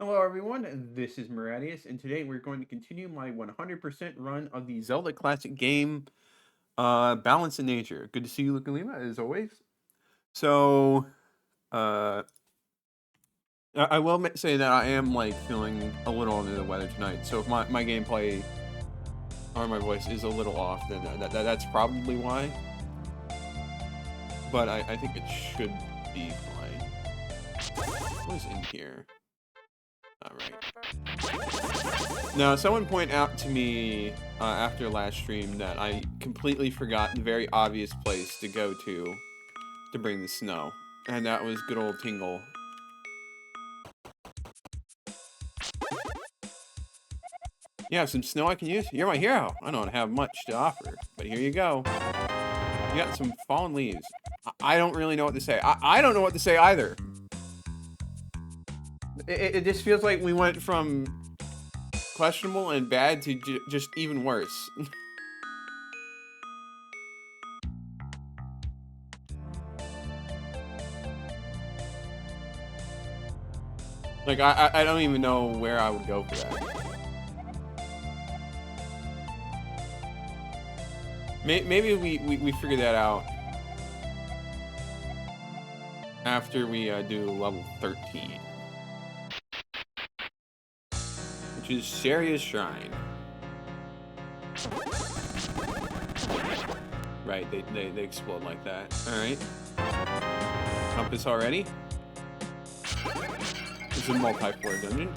Hello everyone, this is Maradius, and today we're going to continue my 100% run of the Zelda classic game, Balance in Nature. Good to see you, Lima, as always. So, I will say that I am, feeling a little under the weather tonight, so if my gameplay or my voice is a little off, then that's probably why. But I think it should be fine. What is in here? Alright. Now, someone pointed out to me after last stream that I completely forgot the very obvious place to go to bring the snow. And that was good old Tingle. Yeah, some snow I can use? You're my hero. I don't have much to offer, but here you go. You got some fallen leaves. I don't really know what to say. I don't know what to say either. It just feels like we went from questionable and bad to just even worse. Like, I don't even know where I would go for that. Maybe we figure that out after we do level 13. Which is Saria's Shrine. Right, they explode like that. Alright. Compass already. This is a multi-floor dungeon.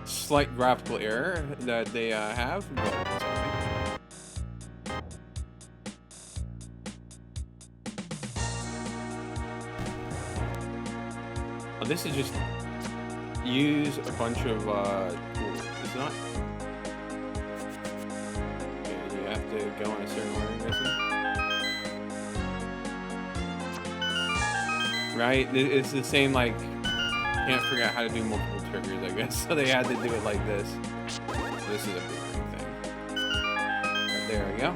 Slight graphical error that they have, but it's okay. Oh, this is just use a bunch of tools. It's not. Okay, you have to go in a certain way, I'm guessing. Right? It's the same, like, can't figure out how to do multiple triggers, I guess. So they had to do it like this. This is a boomerang thing. Right, there we go.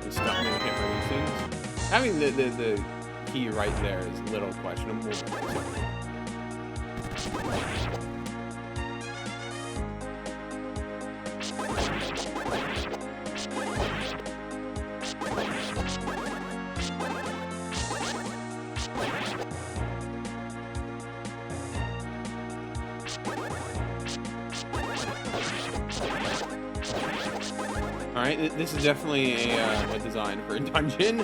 Stop me hit by these things. Having the key right there is a little questionable. Alright, this is definitely a design for a dungeon.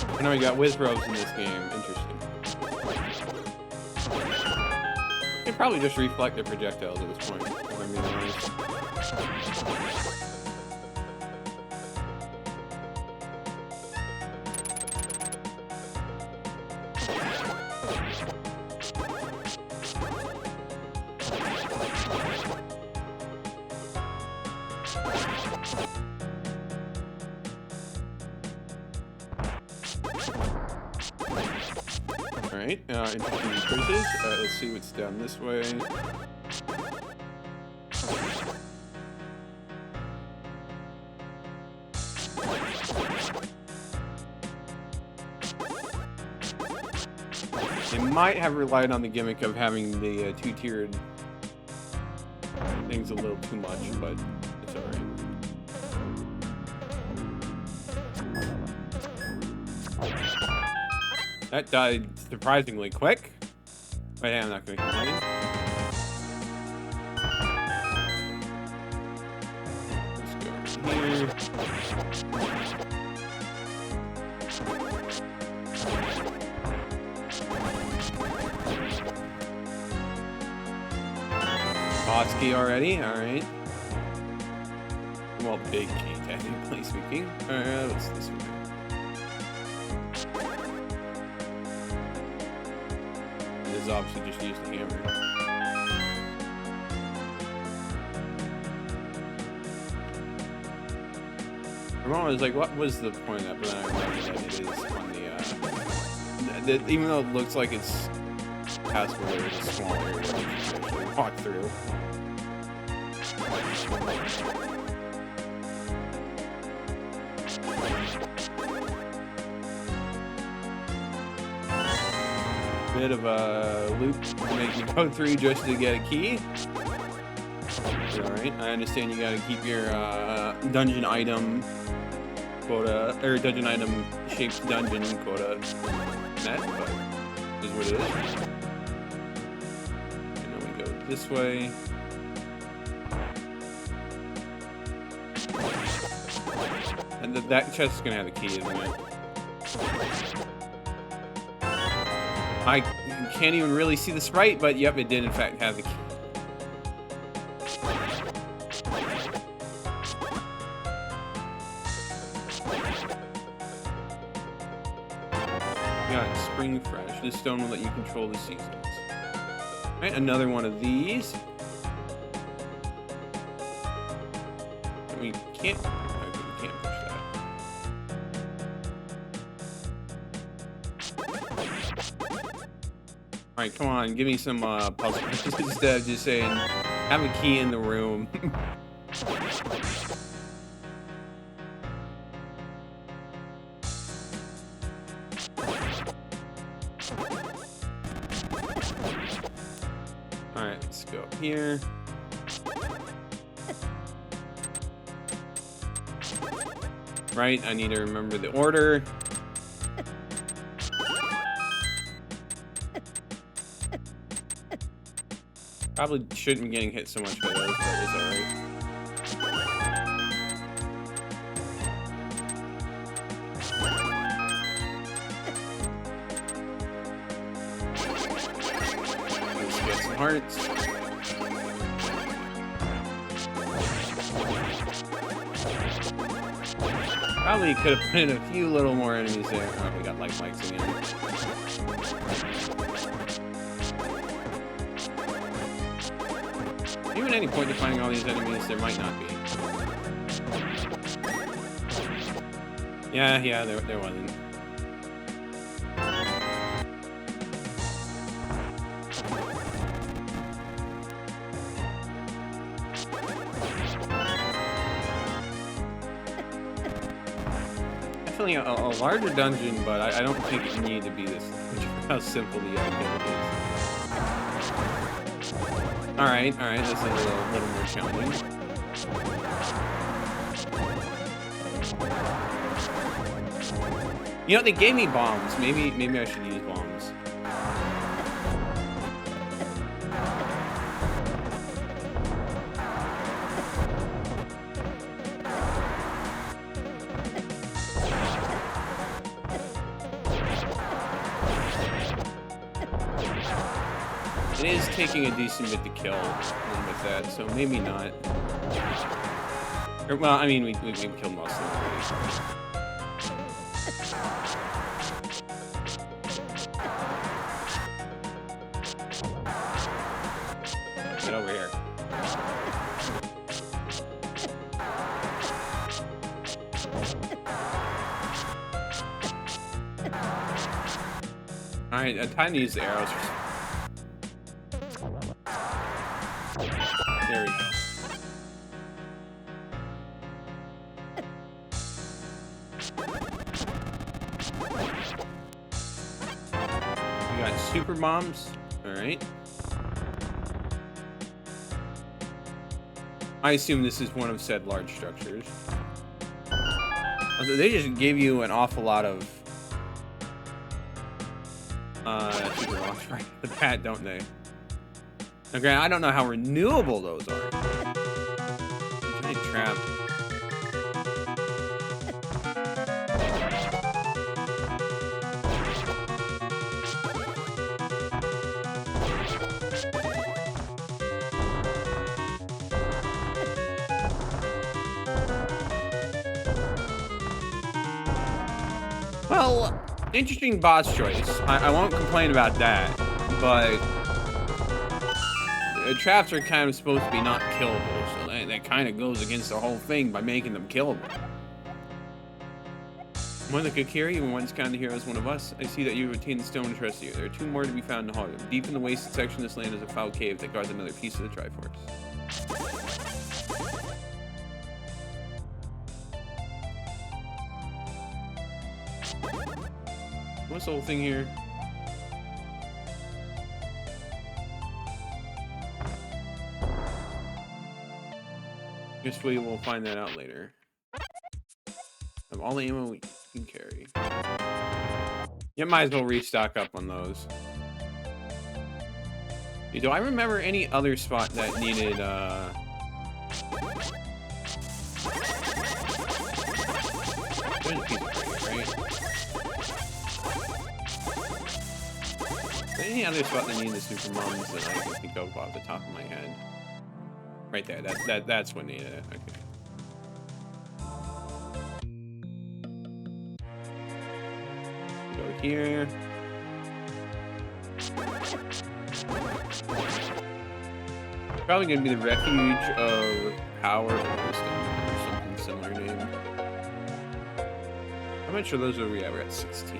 I know we got Wizrobes in this game. Interesting. They probably just reflect their projectiles at this point, if I'm being honest. Alright, interesting choices. Let's see what's down this way. They might have relied on the gimmick of having the two-tiered things a little too much, but it's alright. That died surprisingly quick, but hey, I'm not going to complain. Let's go over here. Boss key already, alright. Well, big key, technically speaking. Alright, what's this one? is obviously just use the hammer. I was like, what was the point of that? But then I remember that it is on the, even though it looks like it's passable, there's a small area where you can actually walk through. Bit of a loop to make you go through just to get a key. Alright, I understand you gotta keep your dungeon item quota, or dungeon item shaped dungeon quota met, but this is what it is. And then we go this way. And that chest is gonna have the key, isn't it? I can't even really see the sprite, but yep, it did in fact have the key. Got Spring Fresh. This stone will let you control the seasons. Alright, another one of these. We can't. Okay, we can't push that. Alright, come on, give me some puzzles instead of just saying, have a key in the room. Alright, let's go here. Right, I need to remember the order. Probably shouldn't be getting hit so much by those, but it's alright. Let's get some hearts. Probably could have put in a few little more enemies there. Oh, we got light spikes again. Even any point to finding all these enemies, there might not be. Yeah, there wasn't. Definitely a larger dungeon, but I don't think it needed to be this large. How simple the idea is. Alright, this is a little more challenging. You know, they gave me bombs. Maybe I should use bombs. It is taking a decent bit to kill with that, so maybe not. Or, well, I mean, we've killed most of them already. Get over here. Alright, time to use the arrows. There we go. We got super bombs. Alright. I assume this is one of said large structures. They just gave you an awful lot of super bombs right off the bat, don't they? Okay, I don't know how renewable those are. Giant trap. Well, interesting boss choice. I won't complain about that. but traps are kind of supposed to be not killable, so that kind of goes against the whole thing by making them killable. One that could carry even once counted here as one of us. I see that you retain the stone and trust you. There are 2 more to be found in the Harlem. Deep in the wasted section of this land is a foul cave that guards another piece of the Triforce. What's the whole thing here? Guess we will find that out later. Of all the ammo we can carry. You might as well restock up on those. Hey, do I remember any other spot that needed, There's a piece of crate, right? Any other spot that needed the super moms that I can think of off the top of my head? Right there, that's what needed it. Okay. Go here. Probably gonna be the refuge of power or wisdom or something similar name. I'm not sure those are we we're at 16.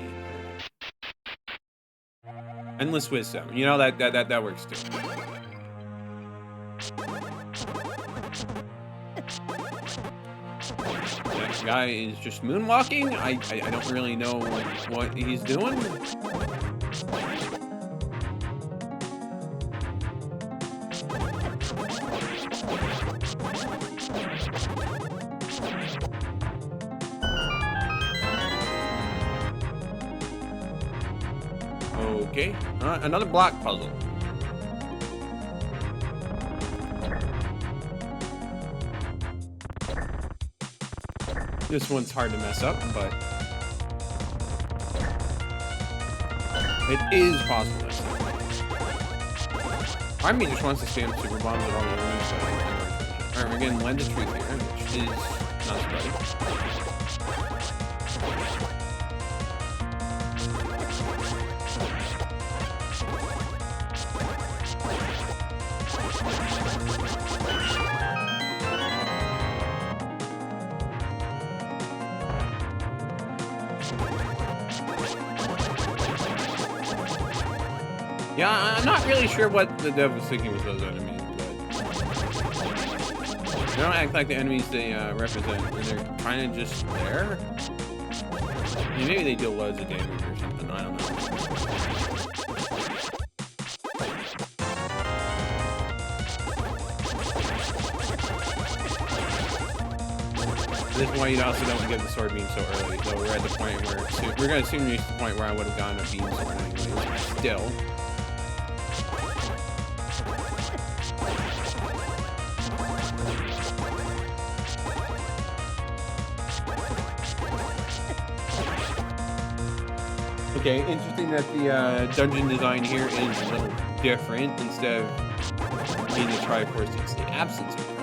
Endless wisdom. You know that works too. That guy is just moonwalking. I don't really know what he's doing. Okay, another block puzzle. This one's hard to mess up, but it is possible to mess up. Part of me just wants to spam super bombs at all the enemies, but alright, we're getting Lens of Truth here, which is not surprising. Yeah, I'm not really sure what the dev was thinking with those enemies, but they don't act like the enemies they represent, and they're kind of just there. I mean, maybe they deal loads of damage or something, I don't know. This is why you also don't get the sword beam so early, though we're at the point where we're going to soon reach the point where I would have gotten a beam sword anyway. Still. Okay, interesting that the dungeon design here is a little different. Instead of being the Triforce, it's the absence of Triforce.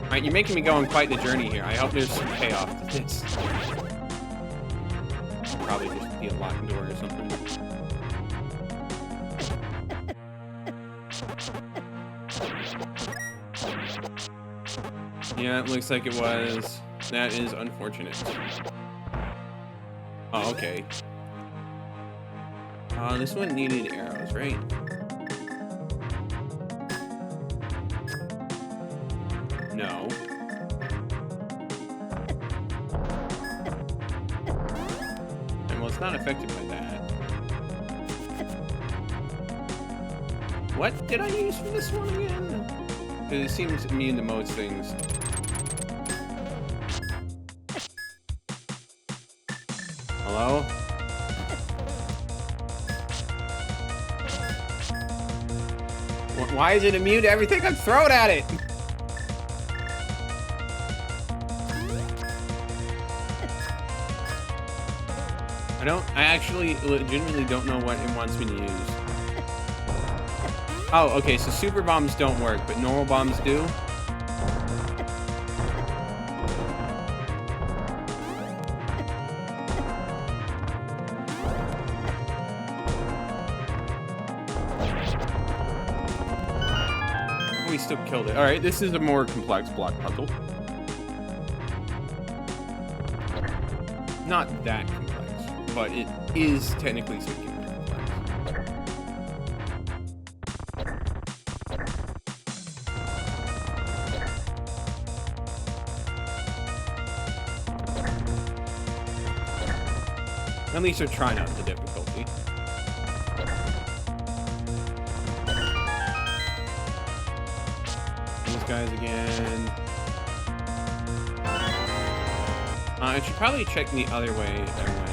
Alright, you're making me go on quite the journey here. I hope there's some payoff to this. Probably just be a locked door or something. Yeah, it looks like it was. That is unfortunate. Oh, okay. This one needed arrows, right? No. And well, it's not affected by that. What did I use for this one again? Because it seems immune to most things. Hello? Why is it immune to everything I'm throwing at it? I actually legitimately don't know what it wants me to use. Oh, okay, so super bombs don't work, but normal bombs do? still killed it. All right, this is a more complex block puzzle. Not that complex, but it is technically speaking more complex. At least they're trying out the difficulty. These guys again. I should probably check the other way I went.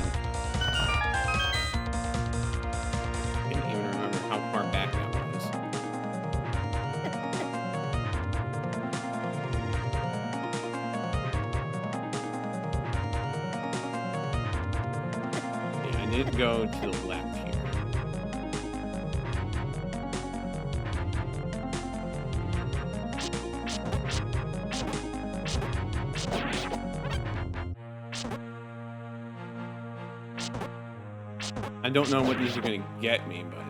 I can't even remember how far back that was. Yeah, I need to go to the left here. I don't know what these are gonna get me, but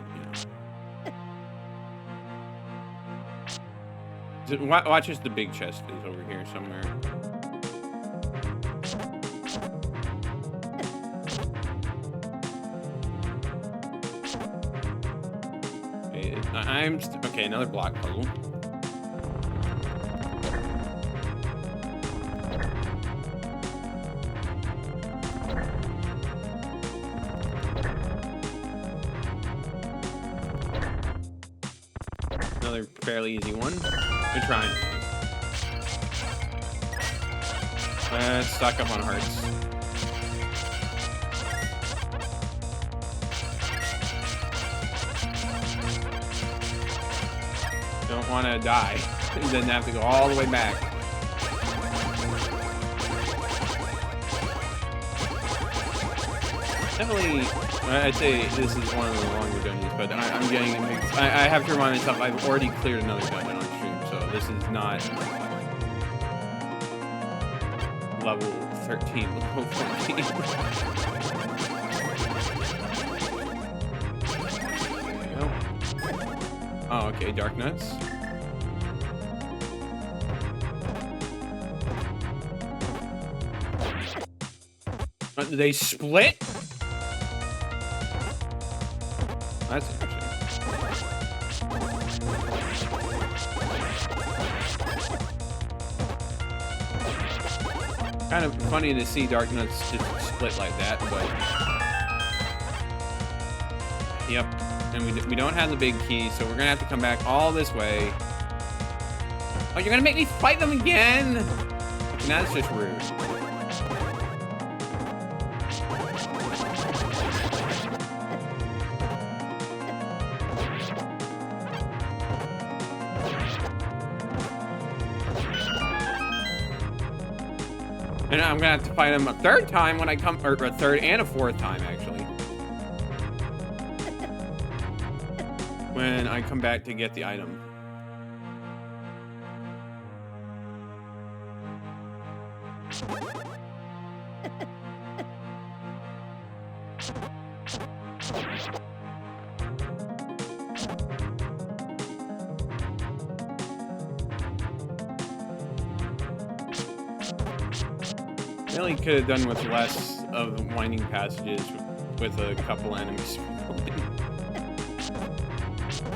you know. Watch as the big chest is over here somewhere. Okay, okay, another block puzzle. Another fairly easy one. Good trying. Let's stock up on hearts. Don't want to die. Then have to go all the way back. Definitely, I'd say this is one of the longer dungeons, but I'm getting. I have to remind myself I've already cleared another dungeon on stream, so this is not level 13, level 14. There we go. Oh, okay, Dark Nuts. Do they split? That's interesting. Kind of funny to see Dark Nuts just split like that, but yep. And we don't have the big key, so we're gonna have to come back all this way. Oh, you're gonna make me fight them again? Okay, now it's just rude. And I'm gonna have to fight him a third time when I come, or a third and a fourth time actually. When I come back to get the item. Really could have done with less of winding passages with a couple enemies.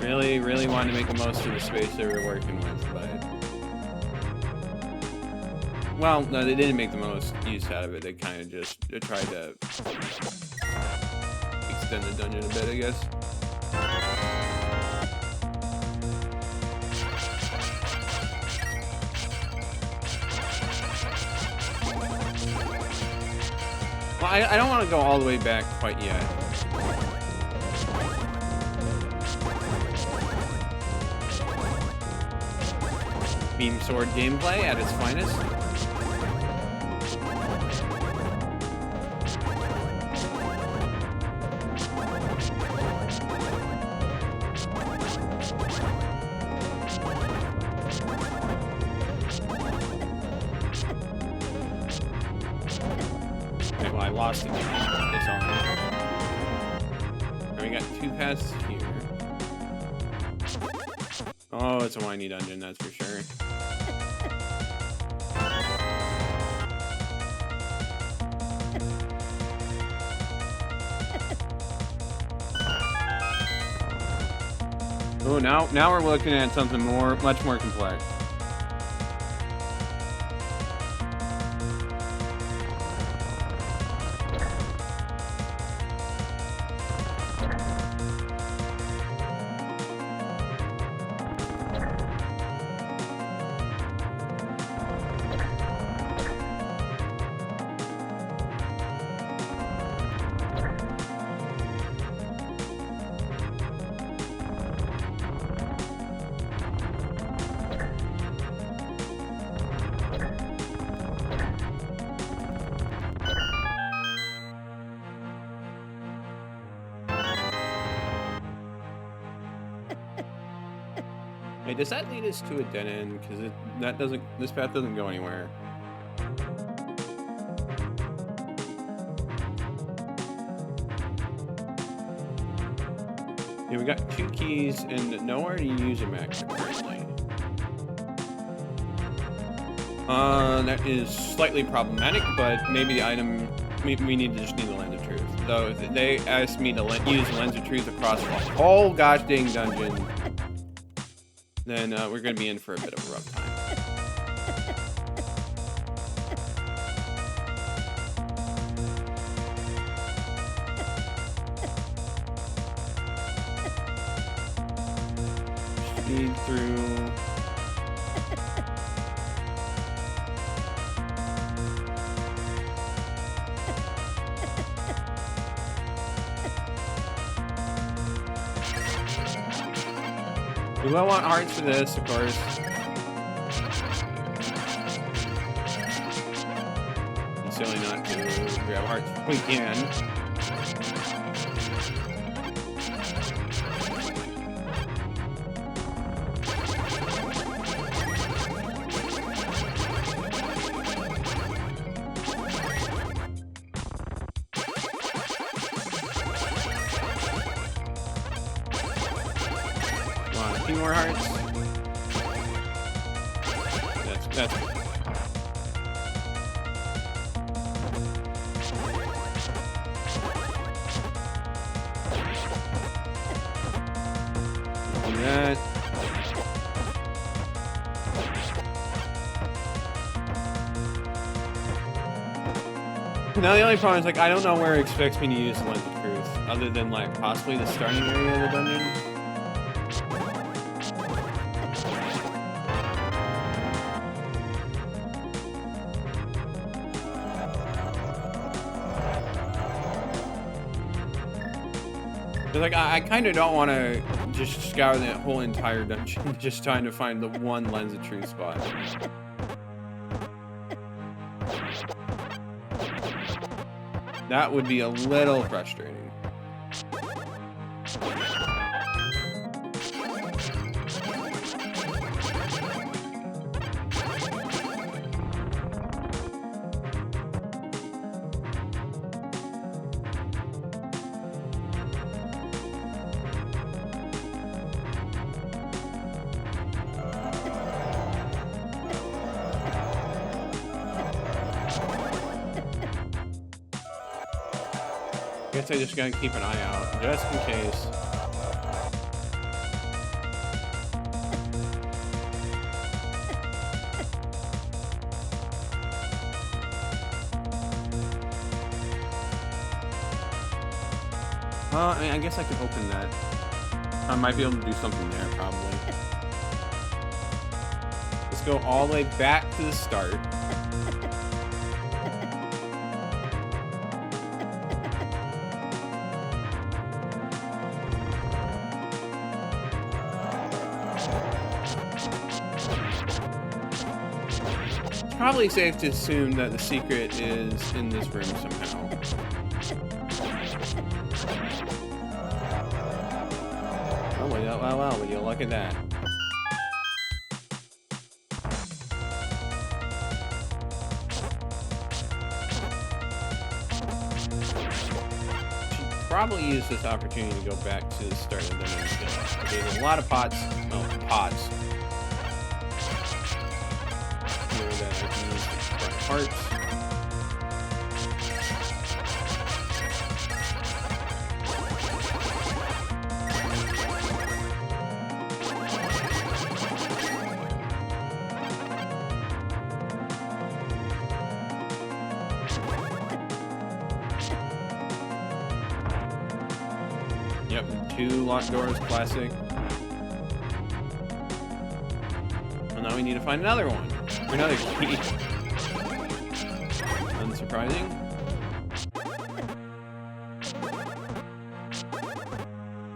really wanted to make the most of the space they were working with, but well, no, they didn't make the most use out of it. They kind of just tried to extend the dungeon a bit, I guess. Well, I don't want to go all the way back quite yet. Beam sword gameplay at its finest. I lost it. It's on. And we got two passes here. Oh, Oh, it's a whiny dungeon, that's for sure. Oh, now we're looking at something much more complex. Hey, does that lead us to a dead end? Because this path doesn't go anywhere. Yeah, we got 2 keys and nowhere to use them currently. That is slightly problematic, but maybe the item we just need the lens of truth. Though if they asked me to use the lens of truth across the whole gosh dang dungeon, then we're gonna be in for a bit of a rough time. Speed through. We will want hearts for this, of course. It's silly not to grab hearts if we can. More hearts. That's good. Do that. Now the only problem is, like, I don't know where it expects me to use the lens of truth, other than, like, possibly the starting area of the dungeon. Like, I kind of don't want to just scour that whole entire dungeon just trying to find the one lens of truth spot. That would be a little frustrating. I guess I just gotta keep an eye out, just in case. I mean, I guess I can open that. I might be able to do something there, probably. Let's go all the way back to the start. Probably safe to assume that the secret is in this room somehow. Oh, well, would you look at that? Should probably use this opportunity to go back to the start of the dungeon. There's a lot of pots. Oh. pots. Here that I can use to burn hearts. Yep, 2 locked doors, classic. Well, now we need to find another one. Another key. Unsurprising.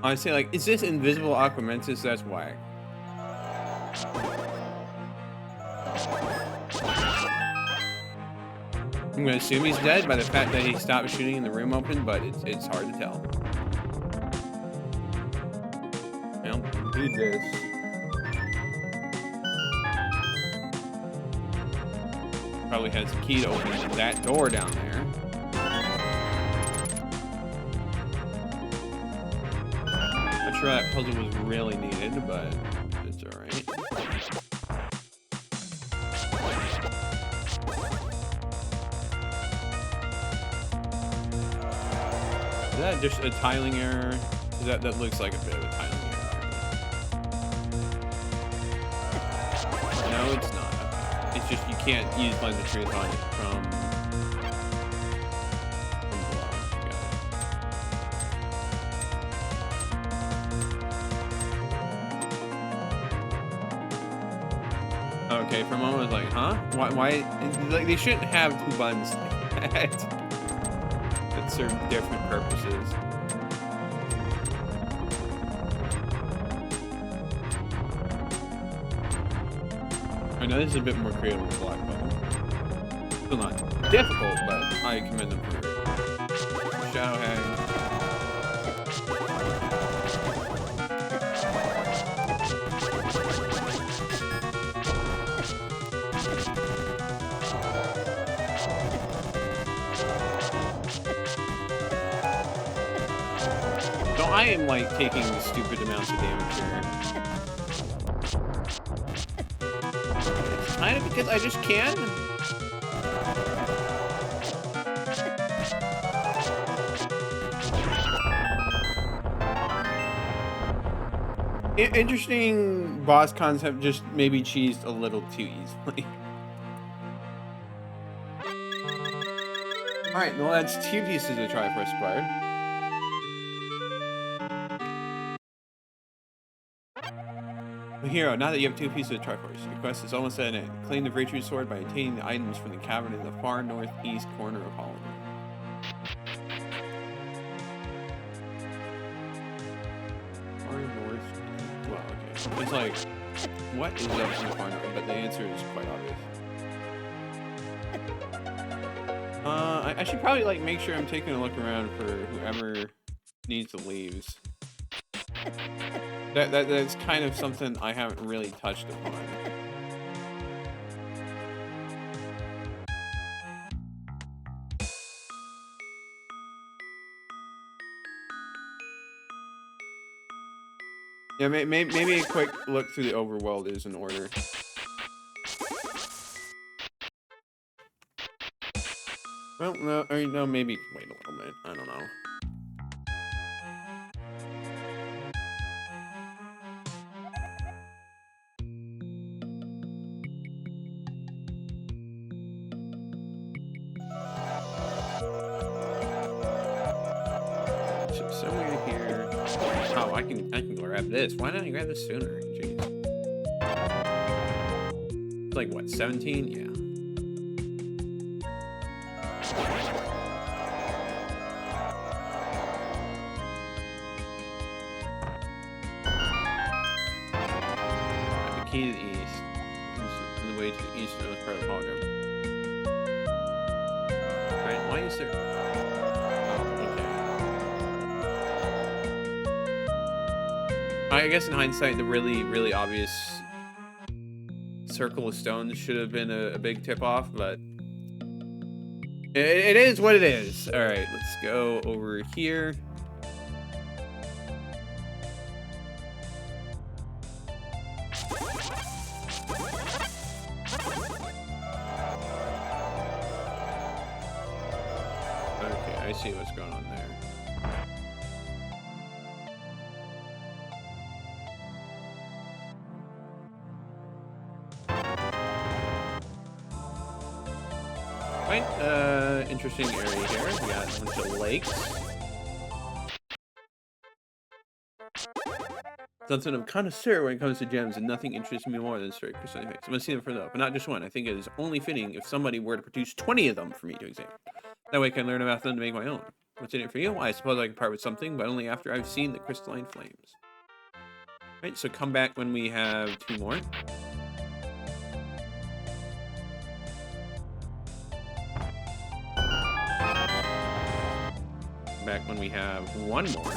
I say, like, is this invisible Aquamentus? That's whack. I'm gonna assume he's dead by the fact that he stopped shooting and the room opened, but it's hard to tell. Well, do this. Probably has a key to open that door down there. Not sure that puzzle was really needed, but it's alright. Is that just a tiling error? That looks like a bit of a tiling error. No, it's not. Okay. It's just you can't use lens of truth on it from below. Got it. Okay, for a moment I was like, huh? Why? Like, they shouldn't have 2 buttons like that. That serve different purposes. I know this is a bit more creative with the black button. Still not difficult, but I commend them for it. Shadow Hag. So I am like taking stupid amounts of damage here. Kind of because I just can. Interesting boss concept, just maybe cheesed a little too easily. Alright, well that's 2 pieces of Triforce Squad. Hero, now that you have 2 pieces of Triforce, your quest is almost at an end. Claim the Virtue Sword by obtaining the items from the cavern in the far northeast corner of Holland. Far north? Well, okay. It's like, what is up in the far north? But the answer is quite obvious. I should probably like make sure I'm taking a look around for whoever needs the leaves. That's kind of something I haven't really touched upon. Yeah, maybe a quick look through the overworld is in order. Well, no, or no, maybe wait a little bit. I don't know. Somewhere here. Oh, I can grab this. Why didn't I grab this sooner? Jeez. It's like what, 17? Yeah. The key to the east. This is the way to the easternmost part of the hologram. Alright, why is there... I guess in hindsight, the really obvious circle of stones should have been a big tip-off, but it is what it is. All right, let's go over here. Okay, I see what's going on there. Quite interesting area here. We got a bunch of lakes. Something of connoisseur when it comes to gems, and nothing interests me more than straight crystalline effects. I'm gonna see them further up, but not just one. I think it is only fitting if somebody were to produce 20 of them for me to examine. That way I can learn about them to make my own. What's in it for you? Well, I suppose I can part with something, but only after I've seen the crystalline flames. Right, so come back when we have 2 more. Back when we have 1 more.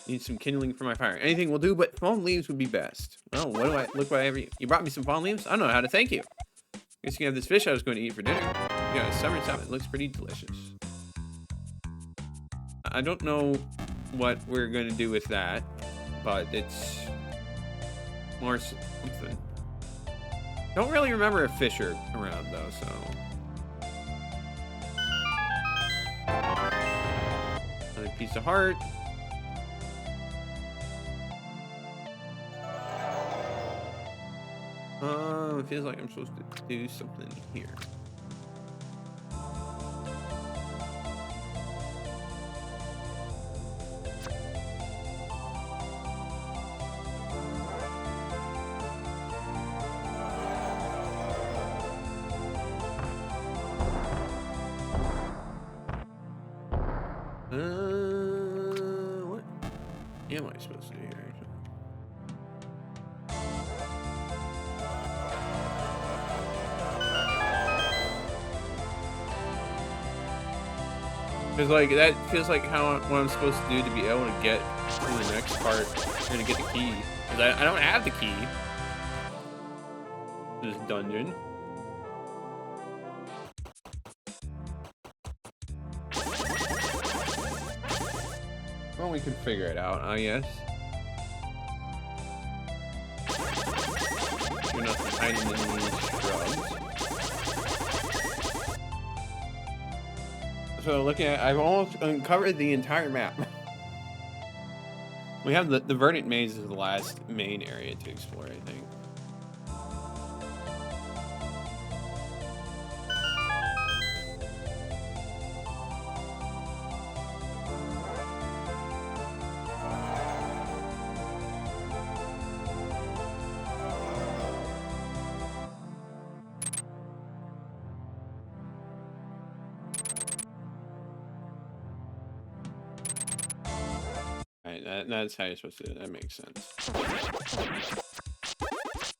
Need some kindling for my fire. Anything will do, but fallen leaves would be best. Oh, what do I look? What I have you brought me some fallen leaves? I don't know how to thank you. Guess you can have this fish I was going to eat for dinner. You got a summer salmon. It looks pretty delicious. I don't know what we're going to do with that, but it's more something. Don't really remember if fish are around though, so. Another piece of heart. It feels like I'm supposed to do something here. What am I supposed to do here? Because, like, that feels like what I'm supposed to do to be able to get to the next part. I'm gonna get the key. Because I don't have the key to this dungeon. Well, we can figure it out, I guess. You're not hiding in these shrubs. So looking at, I've almost uncovered the entire map. We have the Verdant Maze is the last main area to explore, I think. That's how you're supposed to do it. That makes sense.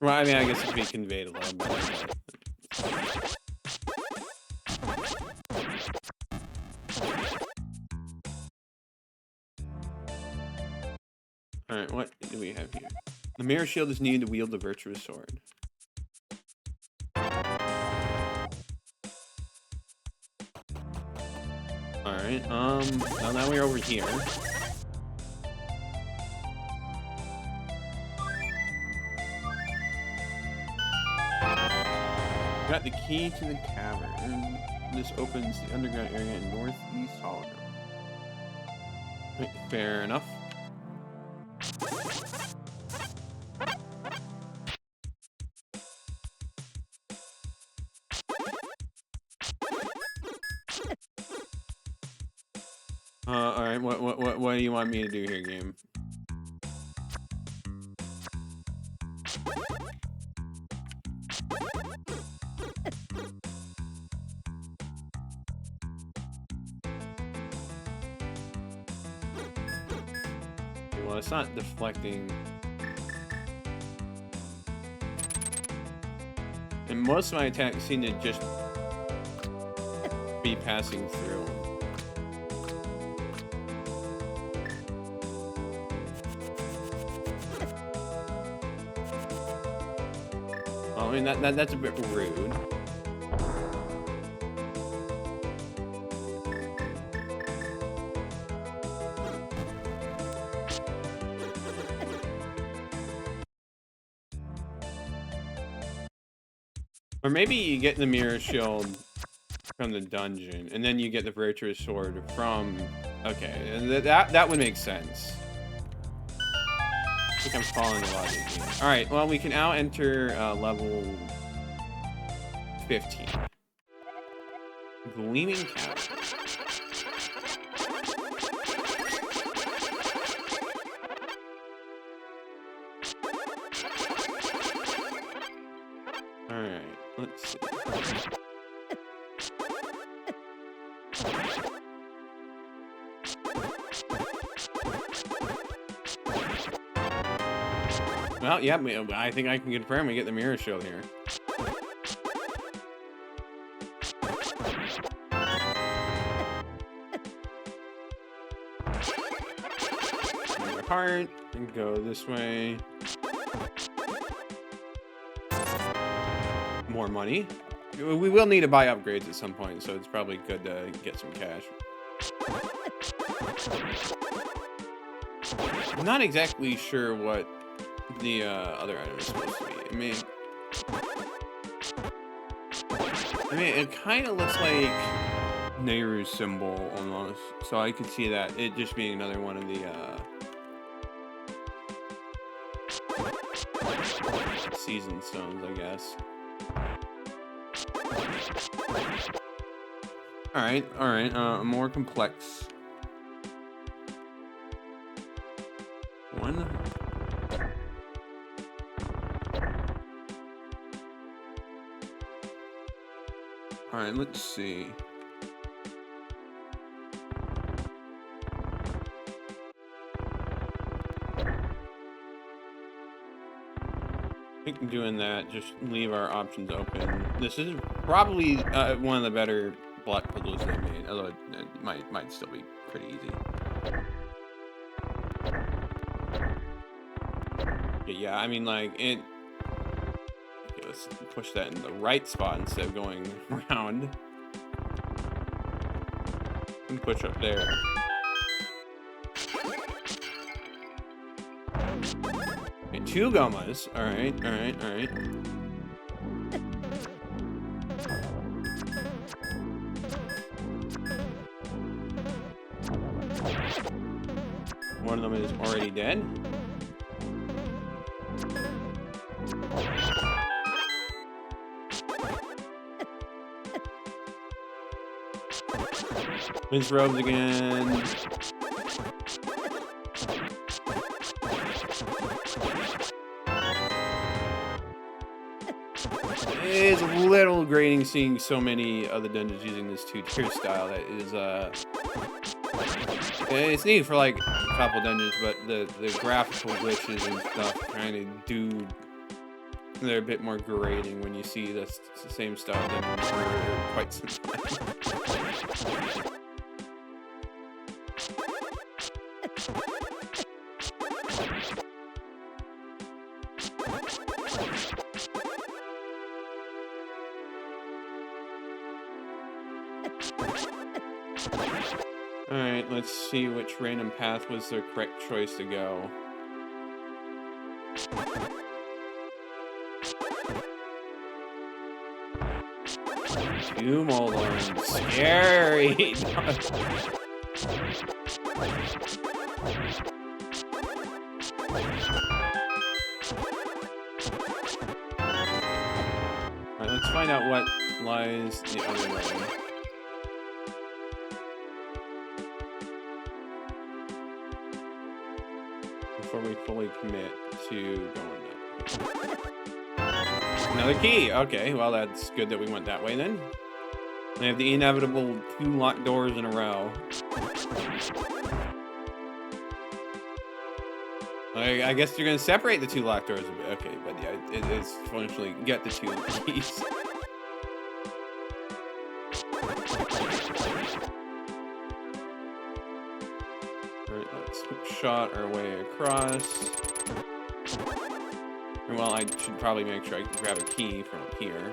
Well, I mean, I guess it could be conveyed a little bit. Alright, what do we have here? The mirror shield is needed to wield the virtuous sword. Alright, now we're over here. Got the key to the cavern. This opens the underground area in northeast hologram. Fair enough. Alright, what do you want me to do here, game? Well, it's not deflecting. And most of my attacks seem to just be passing through. I mean, that's a bit rude. Or maybe you get the mirror shield from the dungeon, and then you get the virtuous sword from... Okay, and that would make sense. I think I'm following the logic here. Alright, well, we can now enter level 15. Gleaming Cavern. Alright, let's see. Well, yeah, I think I can confirm we get the mirror shield here. Heart and go this way. More money. We will need to buy upgrades at some point, so it's probably good to get some cash. I'm not exactly sure what the other item is supposed to be. I mean, it kind of looks like Nehru's symbol almost, so I could see that it just being another one of the season stones, I guess. Alright, more complex one. Alright, let's see. I think doing that, just leave our options open. This is probably one of the better block puzzles they made, although it might still be pretty easy. Yeah, I mean, like, it... Okay, let's push that in the right spot instead of going around. And push up there. Okay, 2 Gomas. Alright. One of them is already dead. Mince robes again. It's a little grating seeing so many other dungeons using this 2-tier style. That is, it's neat for like a couple dungeons, but the graphical glitches and stuff kind of they're a bit more grating when you see the same style dungeon for quite some time. Alright, let's see which random path was the correct choice to go. Two Moldorms. Scary! Alright, let's find out what lies the other way. Before we fully commit to going that. Another key! Okay, well that's good that we went that way then. We have the inevitable 2 locked doors in a row. I guess you're gonna separate the 2 locked doors a bit. Okay, but yeah, it is functionally get the 2 keys. Alright, let's shot our way across. And well, I should probably make sure I can grab a key from up here.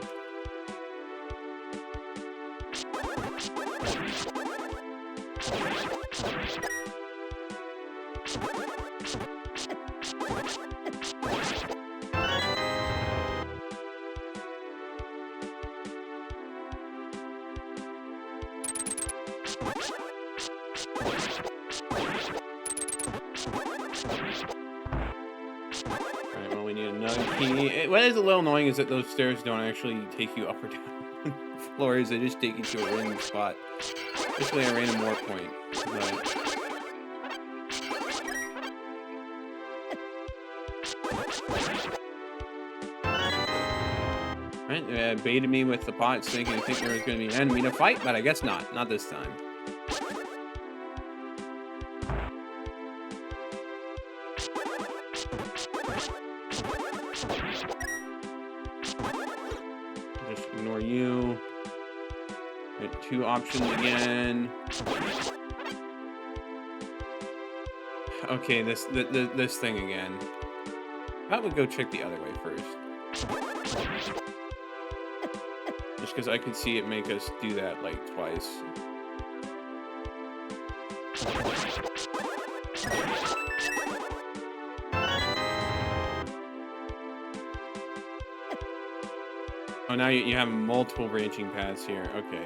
key. What is a little annoying is that those stairs don't actually take you up or down floors. They just take you to a random spot. Basically a random warp point. But... Right, baited me with the pots thinking there was going to be an enemy to fight, but I guess not. Not this time. Just ignore you. Right, 2 options again. Okay, this thing again. How about we go check the other way first? Just because I could see it make us do that like twice. Oh, now you have multiple branching paths here. Okay.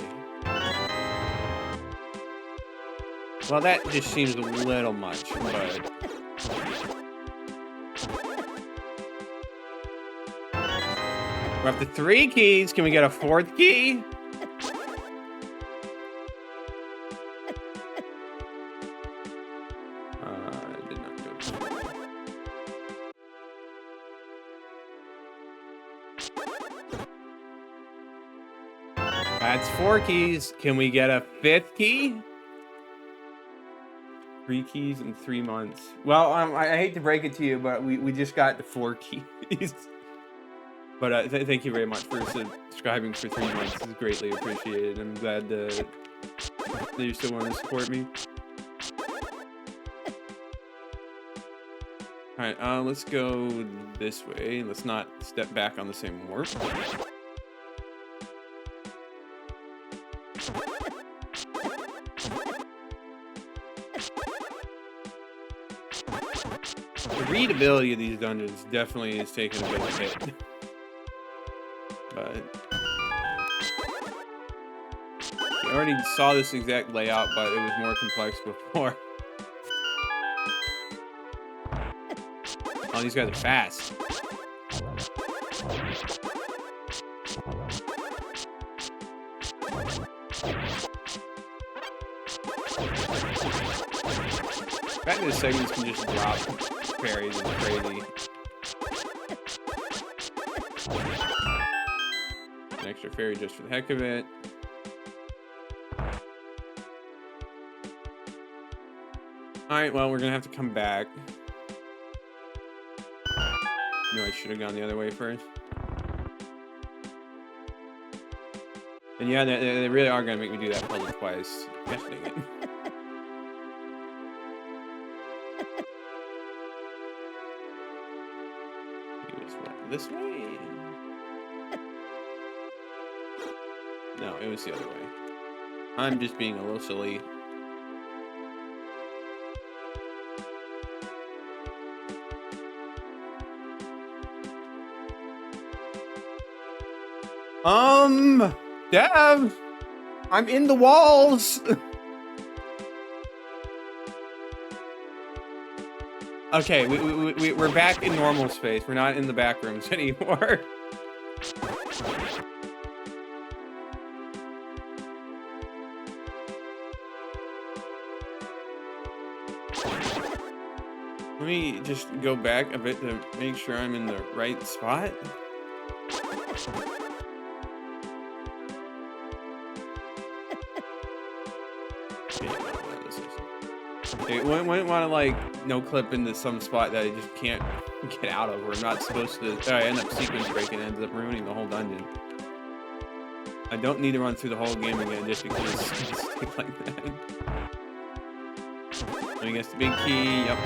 Well, that just seems a little much, but... We're up to 3 keys. Can we get a 4th key? Did not go this way. That's 4 keys. Can we get a 5th key? 3 keys in 3 months. Well, I hate to break it to you, but we just got the 4 keys. But thank you very much for subscribing for 3 months. It's greatly appreciated. I'm glad that you still want to support me. Alright, let's go this way. Let's not step back on the same warp. The readability of these dungeons definitely is taking a bit of a hit. But I already saw this exact layout, but it was more complex before. Oh, these guys are fast. The fact that the segments can just drop fairies is crazy. An extra fairy just for the heck of it. Alright, well, we're gonna have to come back. No, I should have gone the other way first. And yeah, they really are gonna make me do that puzzle twice. Gosh dang it. This way? No, it was the other way. I'm just being a little silly. Dev! I'm in the walls! Okay, we're back in normal space. We're not in the back rooms anymore. Let me just go back a bit to make sure I'm in the right spot. It wouldn't want to like no clip into some spot that I just can't get out of, or I'm not supposed to. I end up sequence breaking and ends up ruining the whole dungeon. I don't need to run through the whole game again just because it's like that. I guess the big key. Yep.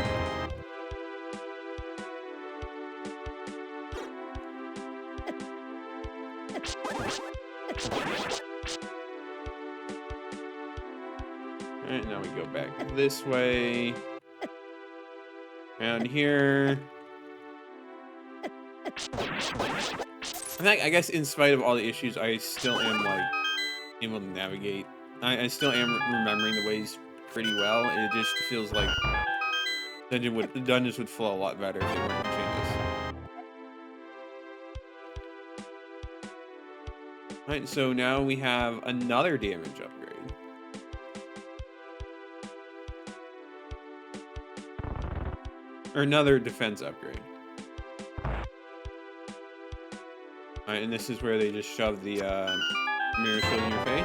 Alright, now we go back this way. Around here. I guess in spite of all the issues, I still am like able to navigate. I still am remembering the ways pretty well. It just feels like the dungeons would flow a lot better if they weren't changes. Alright, so now we have another damage upgrade. Or another defense upgrade. Alright, and this is where they just shove the mirror shield in your face.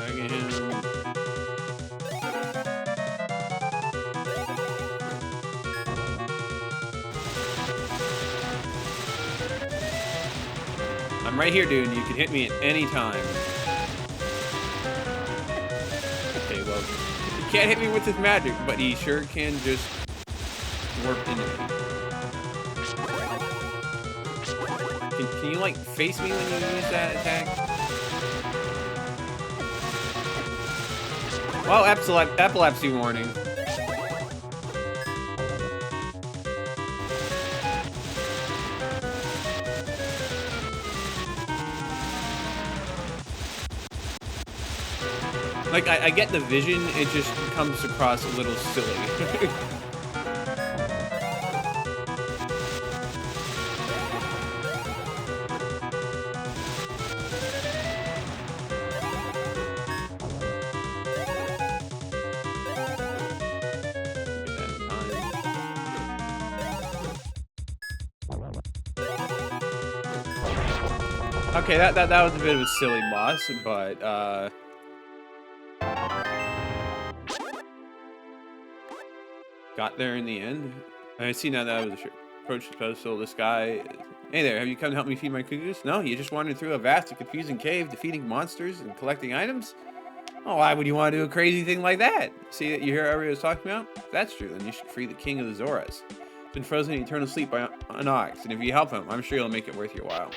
Agahnim. I'm right here, dude. You can hit me at any time. Okay, well, he can't hit me with his magic, but he sure can just warp into me. Can you, like, face me when you use that attack? Well, epilepsy warning. Like, I get the vision, it just comes across a little silly. Okay, that was a bit of a silly boss, but got there in the end. I see now that I was approached the pedestal. This guy, hey there, have you come to help me feed my cuckoos? No, you just wandered through a vast and confusing cave, defeating monsters and collecting items. Oh, why would you want to do a crazy thing like that? See that you hear everybody was talking about? If that's true, then you should free the king of the Zoras. Been frozen in eternal sleep by Onox, and if you help him, I'm sure he'll make it worth your while.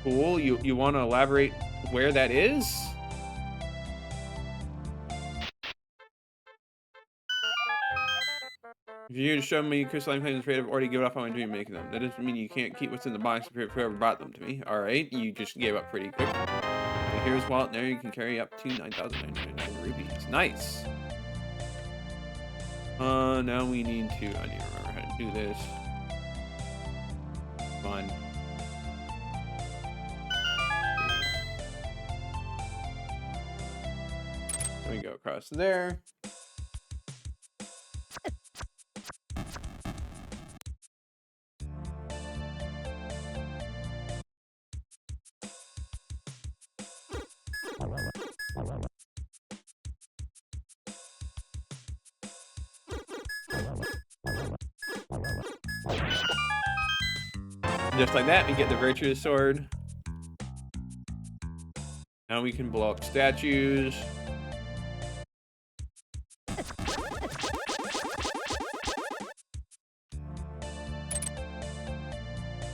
Cool. You want to elaborate where that is? If you're here to show me crystalline claims afraid I've already given up on my dream making them. That doesn't mean you can't keep what's in the box for whoever brought them to me. Alright, you just gave up pretty quick. So here's wallet, there you can carry up to 9,999 rubies. Nice. Now we need to, I need to remember how to do this. Come on. There we go across there. Just like that, we get the virtuous sword. Now we can blow up statues.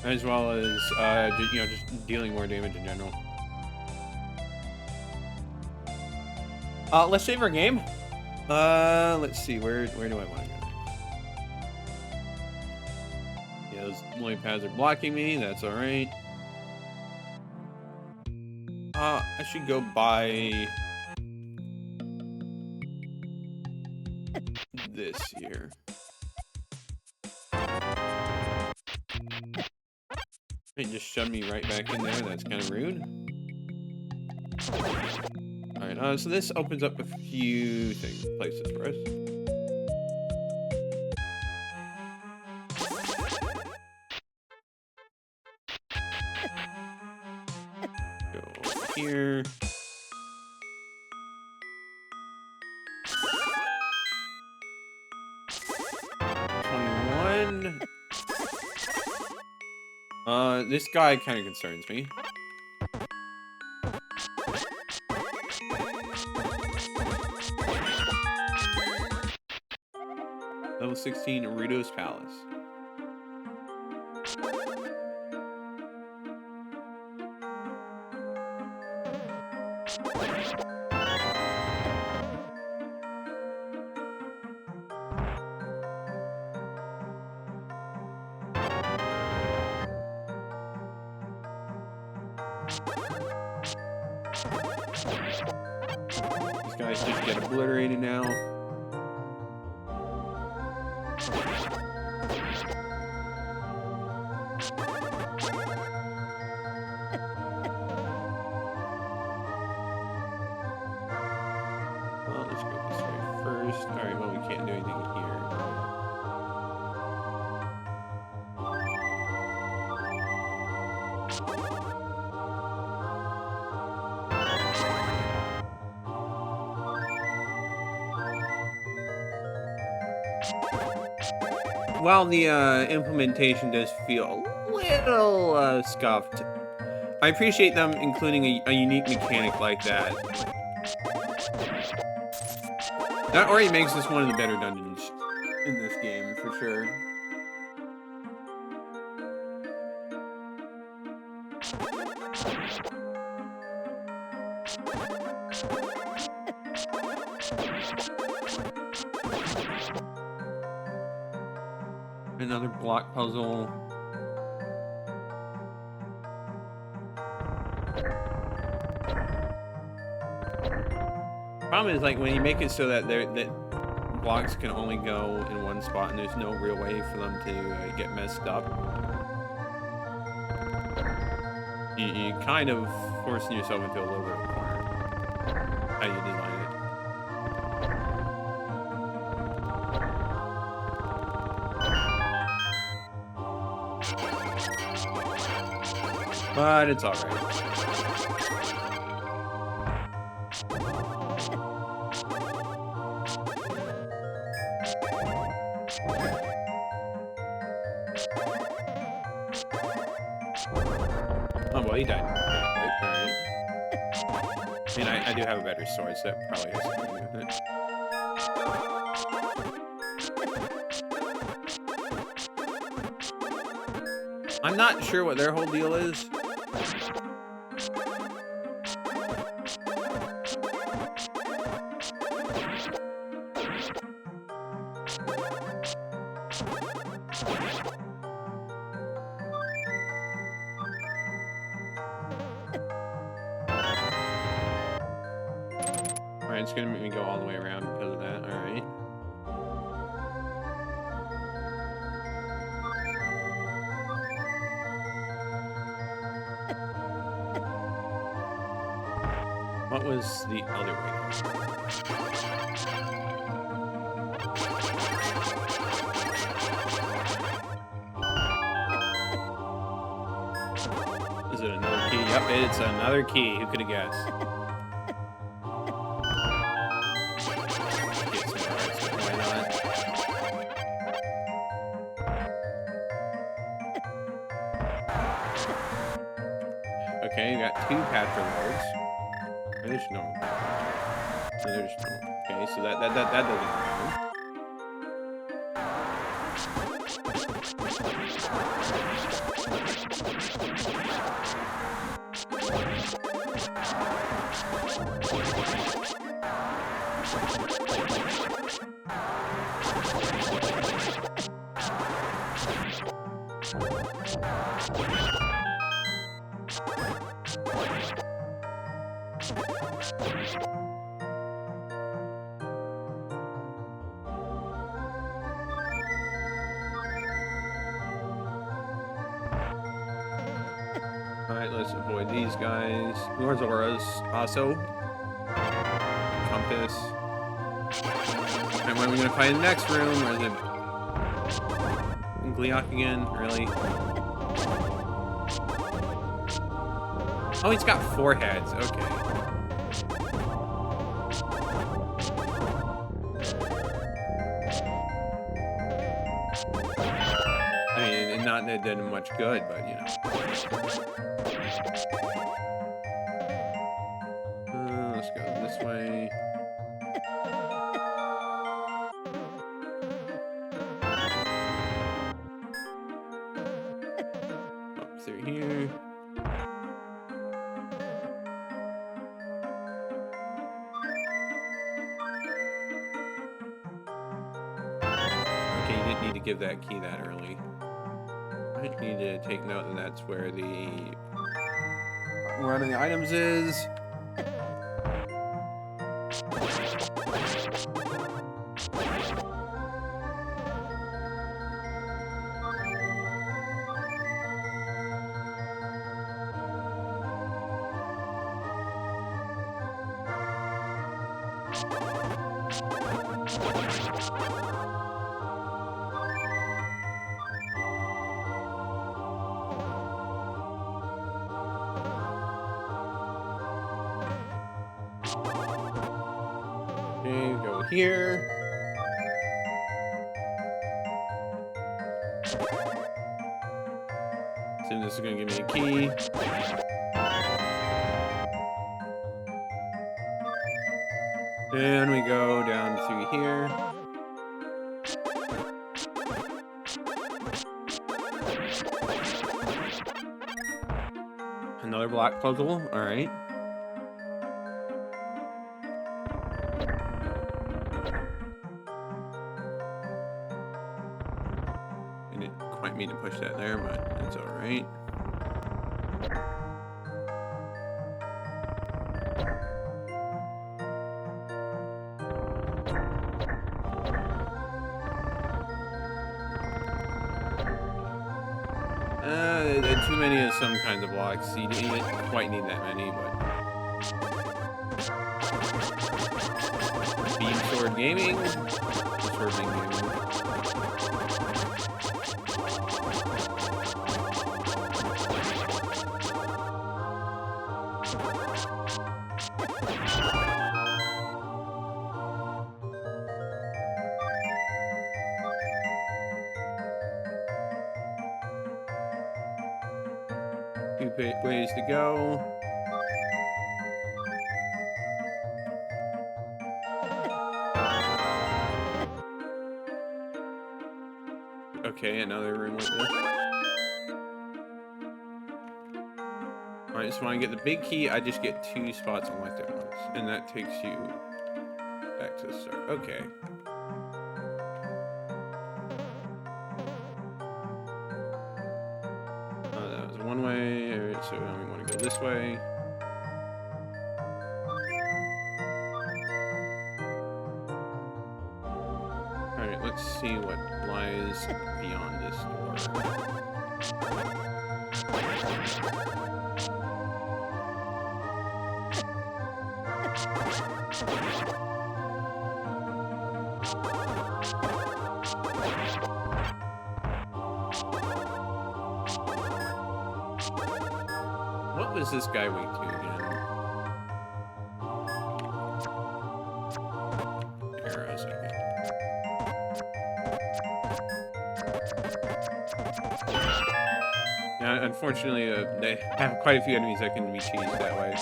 As well as, just dealing more damage in general. Let's save our game. Let's see, where do I want to go next? Yeah, those lily pads are blocking me, that's alright. I should go buy this here. It just shoved me right back in there. That's kind of rude. Alright, so this opens up a few places for us. Go over here. This guy kind of concerns me. Level 16, Ruto's Palace. These guys just get obliterated now. Well, let's go this way first. Alright, well, we can't do anything here. While the implementation does feel a little scuffed, I appreciate them including a unique mechanic like that. That already makes this one of the better dungeons in this game, for sure. Another block puzzle. Problem is, like, when you make it so that blocks can only go in one spot and there's no real way for them to get messed up, you kind of forcing yourself into a little bit of a corner. How you design it. But it's alright. Oh, well, he died. Alright. I mean, I do have a better sword, so that probably has something to do with it. I'm not sure what their whole deal is. Alright, it's gonna make me go all the way around because of that. Alright. What was the other way? Is it another key? Yep, it's another key. Who could have guessed? Okay, you got two path rewards. There's no. So there's no. Okay, so that doesn't matter. Alright, let's avoid these guys. Where's Aura's? Also. Compass. And when are we gonna find the next room? Or is it Gleaming again? Really? Oh, he's got 4 heads. Okay. I mean, not that it did him much good, but you know. Let's go this way. Up through here. Okay, you didn't need to give that key that early. I need to take note that that's where one of the items is. Okay, go here. Assume this is gonna give me a key. And we go down through here. Another block puzzle, alright. I didn't quite mean to push that there, but that's alright. Too many of some kinds of blocks. You didn't quite need that many, but Beam Sword Gaming. Sword Beam Gaming. Two ways to go. Okay, another room like this. I just want to get the big key. I just get 2 spots unlocked at once, and that takes you back to the start. Okay. That was one way. All right, so now we want to go this way. All right, let's see what lies beyond this door. What was this guy weak to again? Arrows, okay. Yeah, unfortunately, they have quite a few enemies that can be cheesed that way.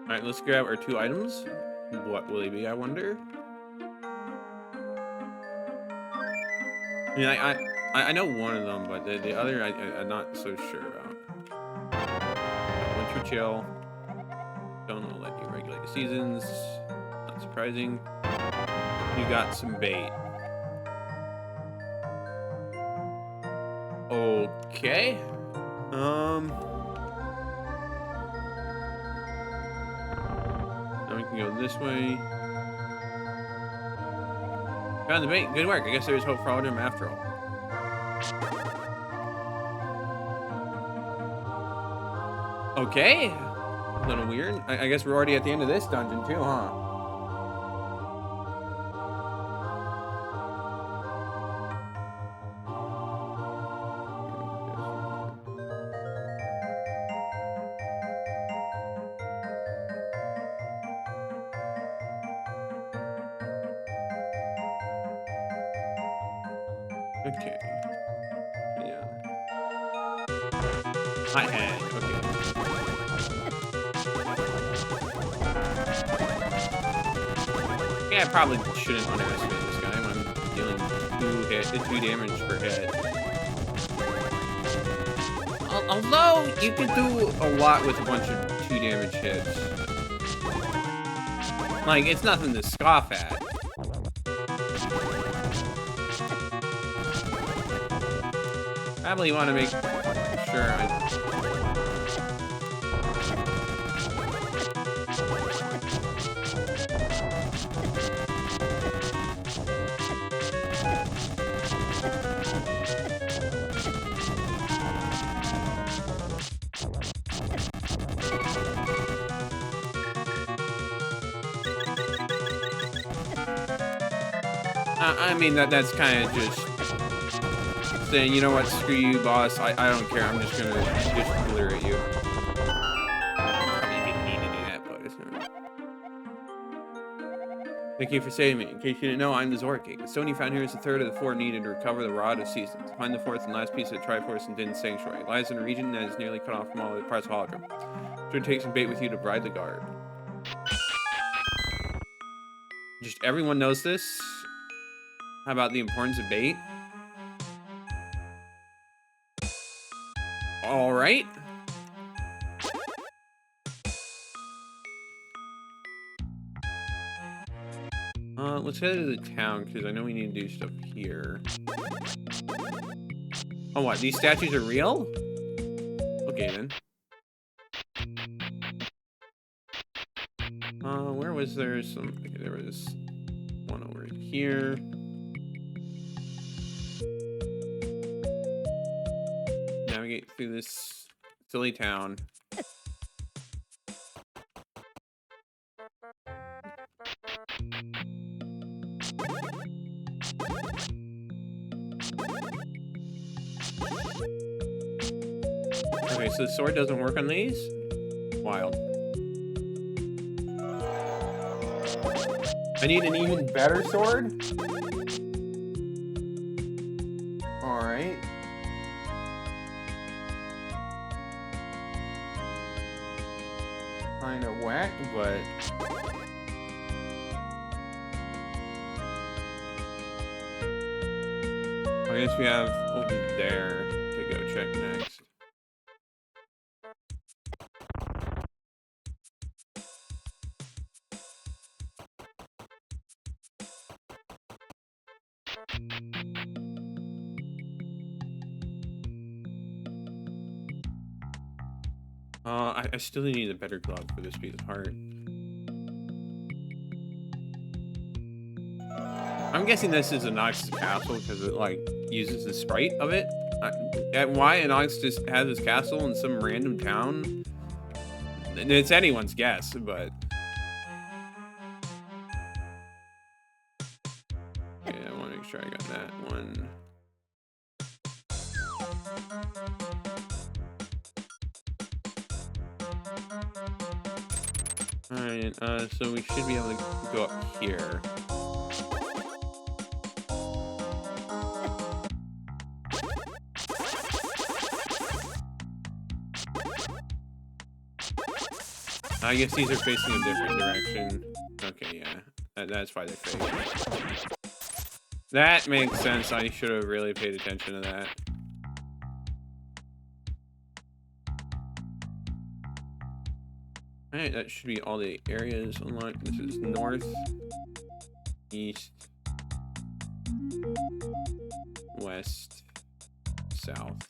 Alright, let's grab our 2 items. What will they be, I wonder? I mean, I know one of them, but the other I'm not so sure about. Winter Chill. Don't know, let you regulate the seasons. Not surprising. You got some bait. Okay. Now we can go this way. Found the bait. Good work. I guess there's hope for all of them after all. Okay. A little weird. I guess we're already at the end of this dungeon too, huh? Okay. Yeah. Hot head. Okay. Yeah, I probably shouldn't underestimate this guy when I'm dealing 2 damage per hit. Although you could do a lot with a bunch of 2 damage hits. Like, it's nothing to scoff at. Probably want to make sure I mean, that's kind of just saying, you know what, screw you, boss. I don't care. I'm just gonna just clear at you. Probably didn't need to do that, but it's not. Thank you for saving me. In case you didn't know, I'm the Zorking. The stone you found here is the third of the four needed to recover the Rod of Seasons. Find the fourth and last piece of the Triforce and Din Sanctuary. It lies in a region that is nearly cut off from all other parts of Holocron. Should take some bait with you to bribe the guard. Just everyone knows this. How about the importance of bait? All right. Let's head to the town because I know we need to do stuff here. Oh, what? These statues are real? Okay, then. Where was there some? Okay, there was one over here. Navigate through this silly town. Okay, so the sword doesn't work on these? Wild. I need an even better sword? Alright. Kinda whack, but... I guess we have over there to go check next. I still need a better glove for this piece of heart. I'm guessing this is Onox's castle because it like uses the sprite of it. Why Onox just has his castle in some random town? It's anyone's guess, but yeah, I want to make sure I got that one. Alright, so we should be able to go up here. I guess these are facing a different direction. Okay, yeah. That's why they're facing. That makes sense. I should have really paid attention to that. Alright, that should be all the areas unlocked. This is north, east, west, south.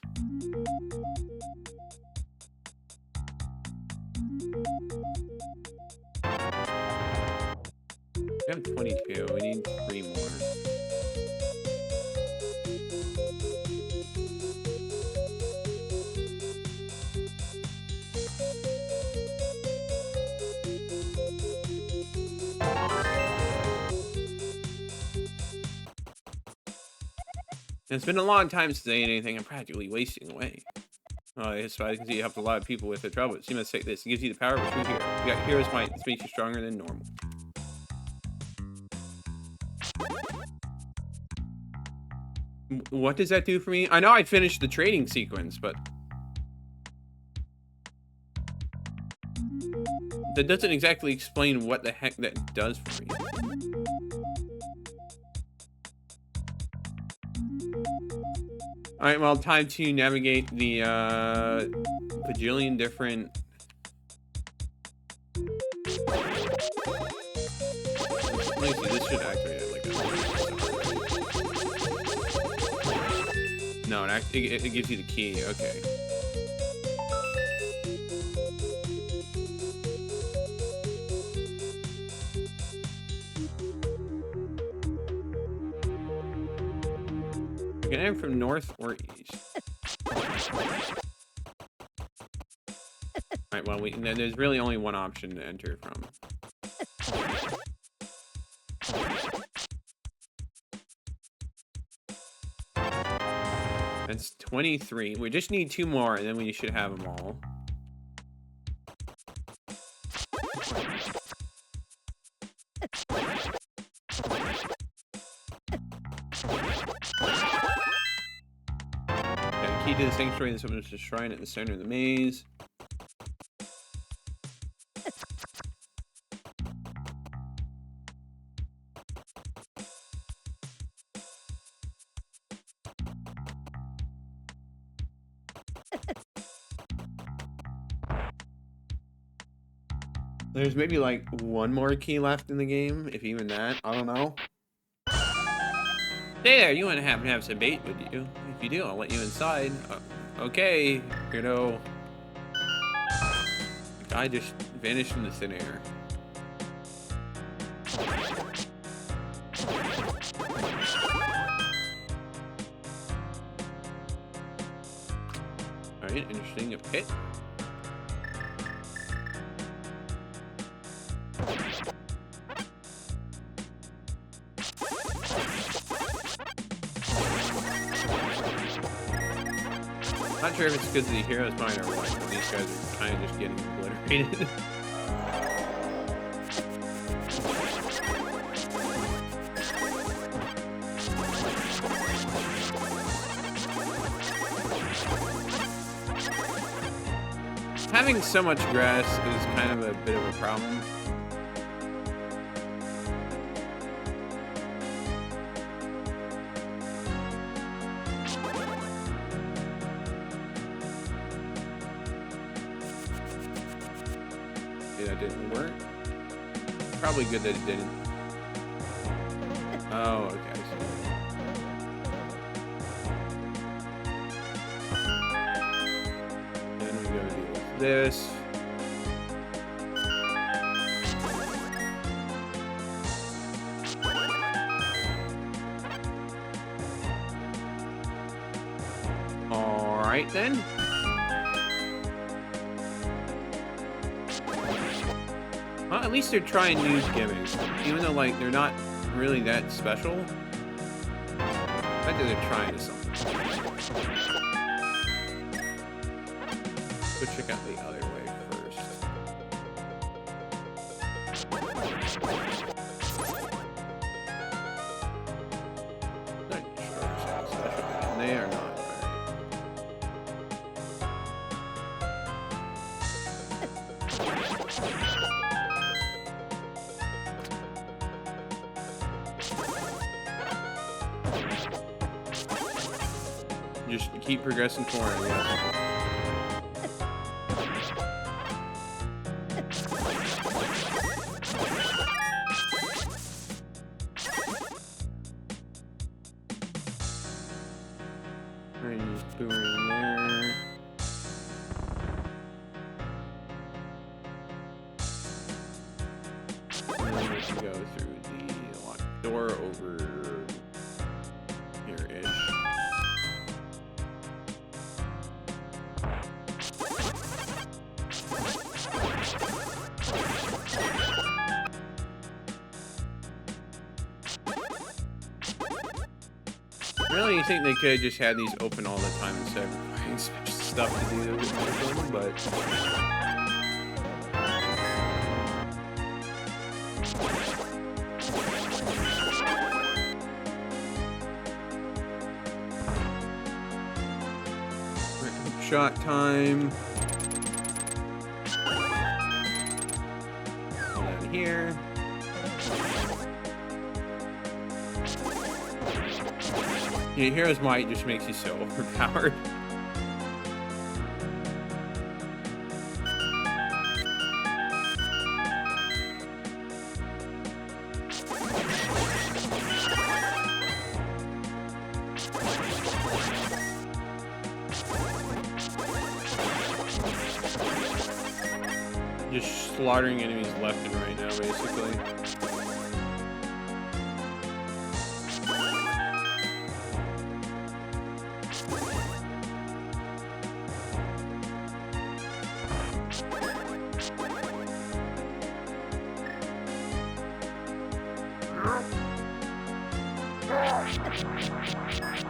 We have 22. We need 3 more. It's been a long time since I ate anything. I'm practically wasting away. Oh, yes, I can see you helped a lot of people with their troubles. You must take this. It gives you the power of a true hero. You got hero's might. This makes you stronger than normal. What does that do for me? I know I finished the trading sequence, but that doesn't exactly explain what the heck that does for me. Alright, well, time to navigate the bajillion different... Let me see, this should activate it like a... No, it gives you the key, okay. You can enter from north or east. Alright, well, there's really only one option to enter from. That's 23. We just need 2 more, and then we should have them all. Got a key to the sanctuary. There's someone's a shrine at the center of the maze. There's maybe like 1 more key left in the game, if even that. I don't know. Hey there, you want to have some bait with you? If you do, I'll let you inside. Okay, weirdo. The guy just vanished from the thin air. Alright, interesting. A pit. Not sure if it's because of the hero's mine or what, but these guys are kind of just getting obliterated. Having so much grass is kind of a bit of a problem. That didn't work. Probably good that it didn't. Oh, okay. Then we gotta deal with this. All right then. Well, at least they're trying new gimmicks, even though like they're not really that special. I bet they're trying something. Go check out the other way first. Not sure something special, and they are not. Just keep progressing forward, I guess. Alright, just boomerang there. And then we can go through the locked door over here-ish. Really, you think they could have just had these open all the time instead of finding stuff to do with them, but... Right, shot time. Down here. Yeah, Hero's Might just makes you so overpowered. Just slaughtering enemies left and right now, basically.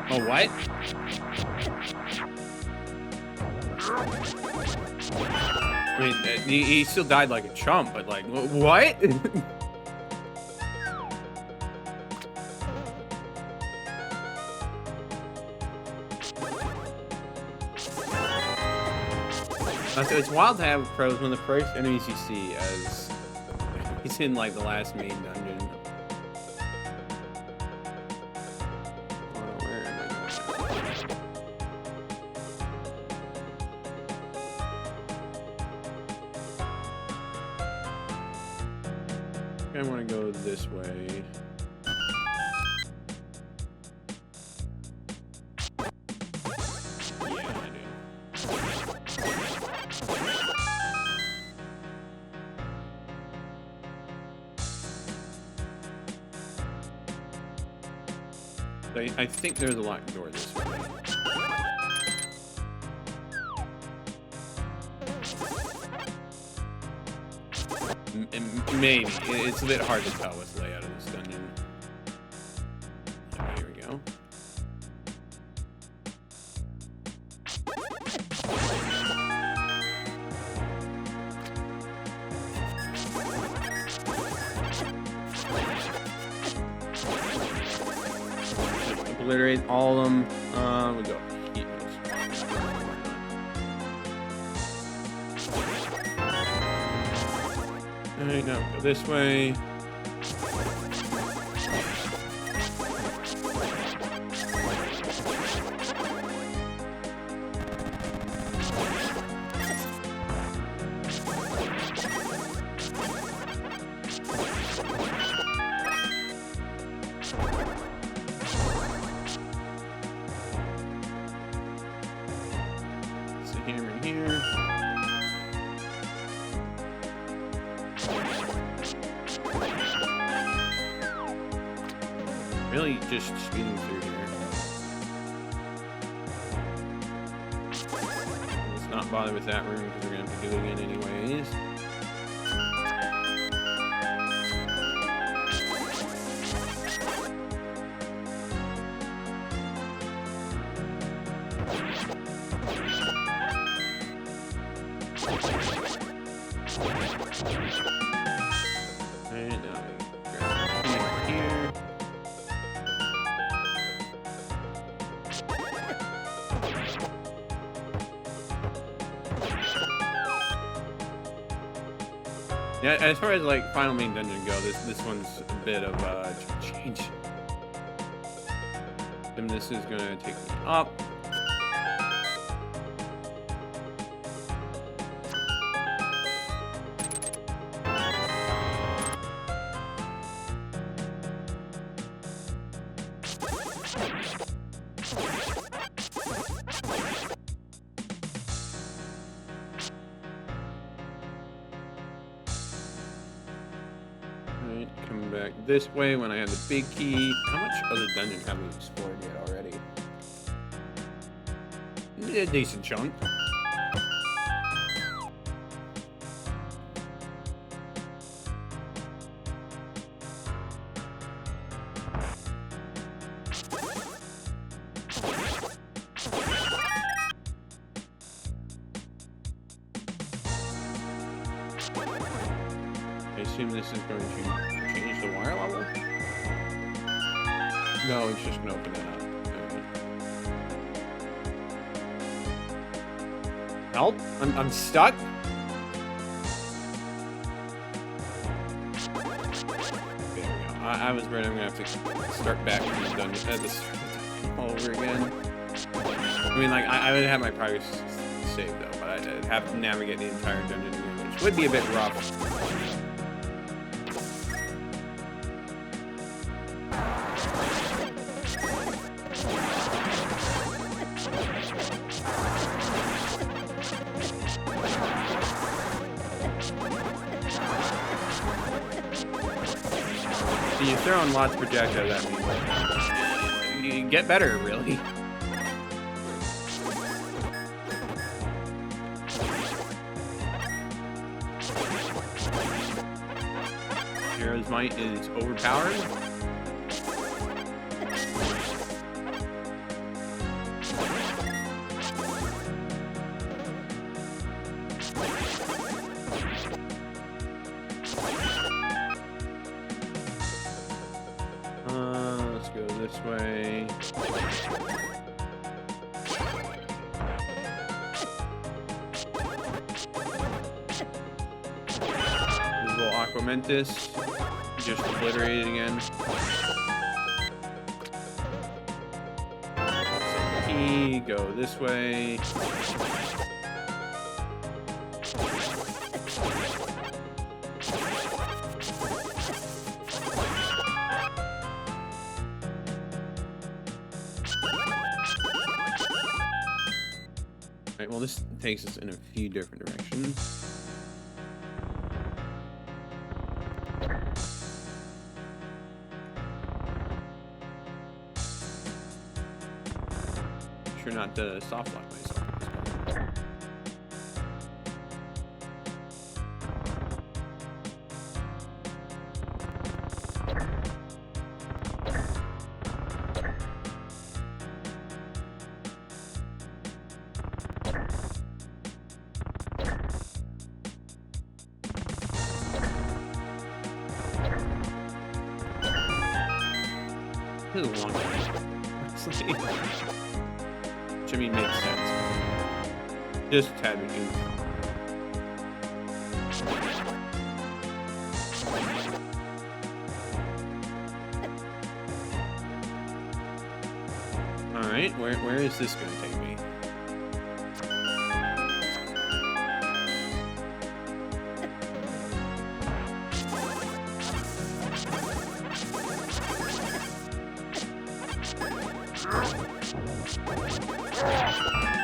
Oh, what? I mean, he still died like a chump, but like, what? It's wild to have pros one of the first enemies you see as he's in like the last main dungeon. Where am I going? I want to go this way. I think there's a locked door this way. Maybe. It's a bit hard to tell with the layout of this dungeon. Here we go. Obliterate all of them. We go. Alright, now we go this way. Really just speeding through here. Let's not bother with that room because we're gonna have to do it again anyways. And now we grab here. Yeah, as far as like final main dungeon go, this one's a bit of change. And this is gonna take me up. Come back this way when I have the big key. How much other dungeon have we explored yet already? A decent chunk. I assume this is going to change the wire level? No, it's just going to open it up. Okay. Help? I'm stuck? There we go. I was worried I'm going to have to start back from the dungeon. I had to start all over again. I mean, like, I would have my progress saved, though, but I'd have to navigate the entire dungeon again, which would be a bit rough. You throw in lots of projectiles at me, but you get better, really. Hero's Might is overpowered. Tormentus. Just obliterate it again. Key, go this way. Alright, well this takes us in a few different directions. Sure not to soft lock myself. This is a long time. Which I mean makes sense. Just a tad bit. Alright, where is this gonna take me?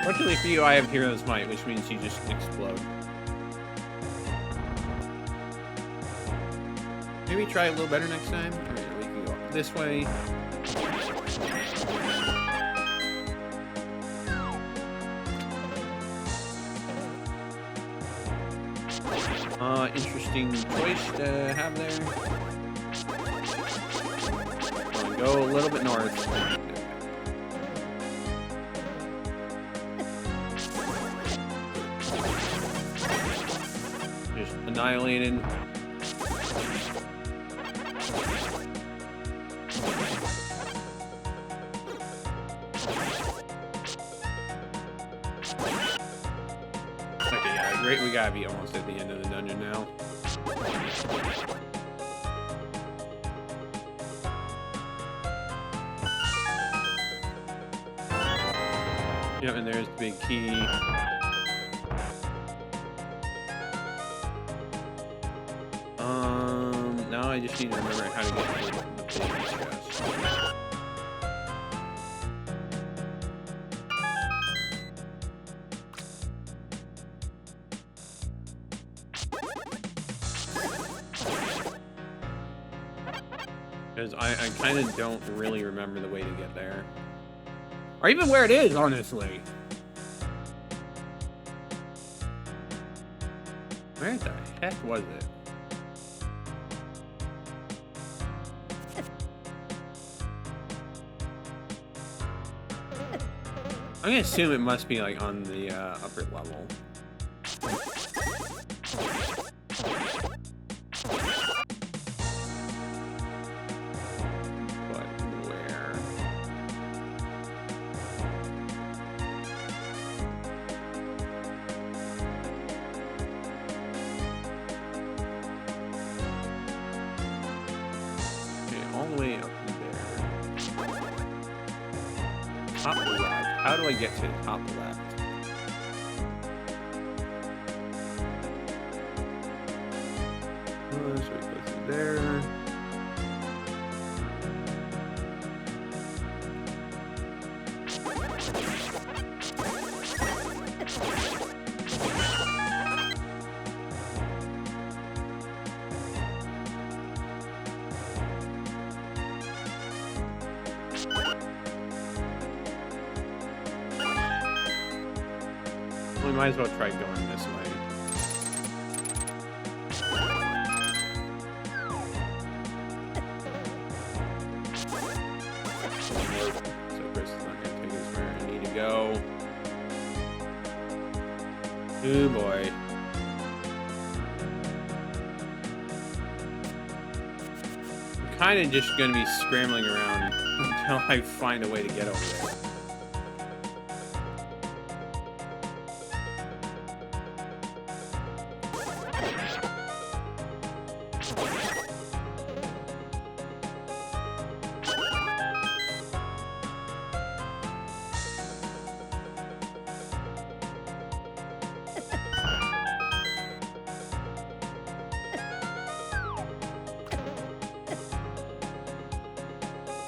Fortunately for you, I have Hero's Might, which means you just explode. Maybe try a little better next time. Alright, we can go this way. Interesting choice to have there. Go a little bit north. Just annihilated. Okay, yeah, great. We gotta be almost at the end of the dungeon now. Yep, and there's the big key. Now I just need to remember how to get to the big chest. Because I kind of don't really remember the way to get there. Or even where it is, honestly. Where the heck was it? I'm gonna assume it must be like on the upper level. Top left. How do I get to the top left? So we go through there. We might as well try going this way. So Chris is not going to take us where I need to go. Oh boy. I'm kind of just going to be scrambling around until I find a way to get over there.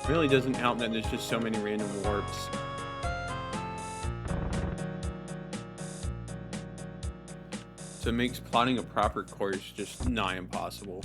Really doesn't help that there's just so many random warps. So it makes plotting a proper course just nigh impossible.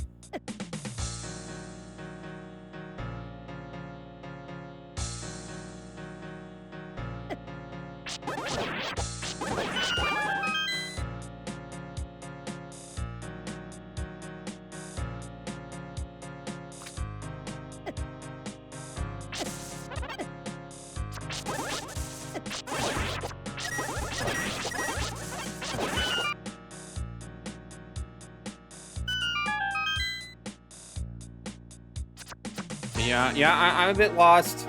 Yeah, I'm a bit lost.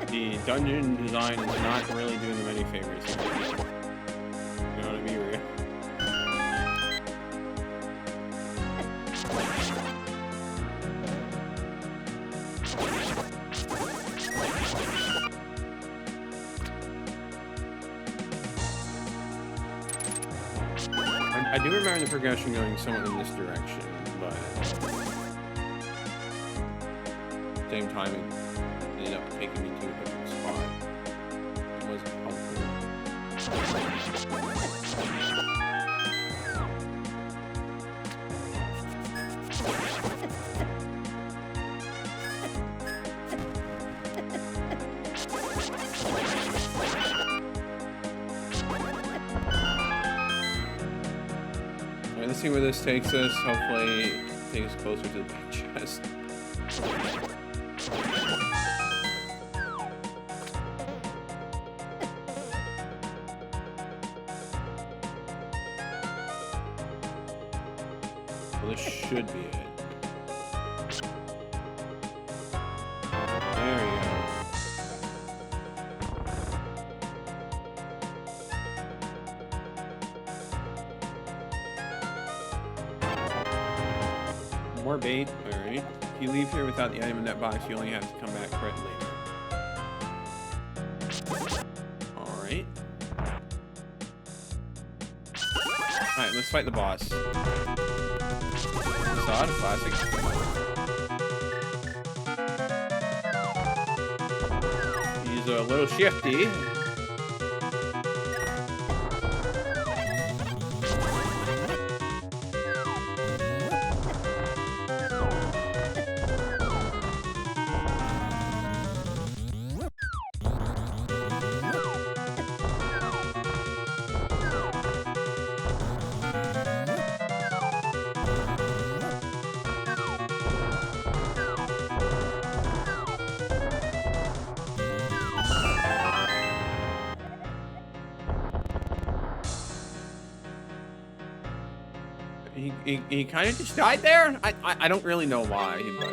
The dungeon design is not really doing them any favors here. You know what I mean, Rhea? I do remember the progression going somewhat in this direction, but at the same time it ended up taking me to a different spot. It wasn't helpful. Let's see where this takes us. Hopefully, take us closer to the big chest. Well, this should be it. There we go. More bait. Alright. If you leave here without the item in that box, you only have to come back for it later. Alright. Alright, let's fight the boss. Facade, classic. He's a little shifty. He kind of just died there? I don't really know why, but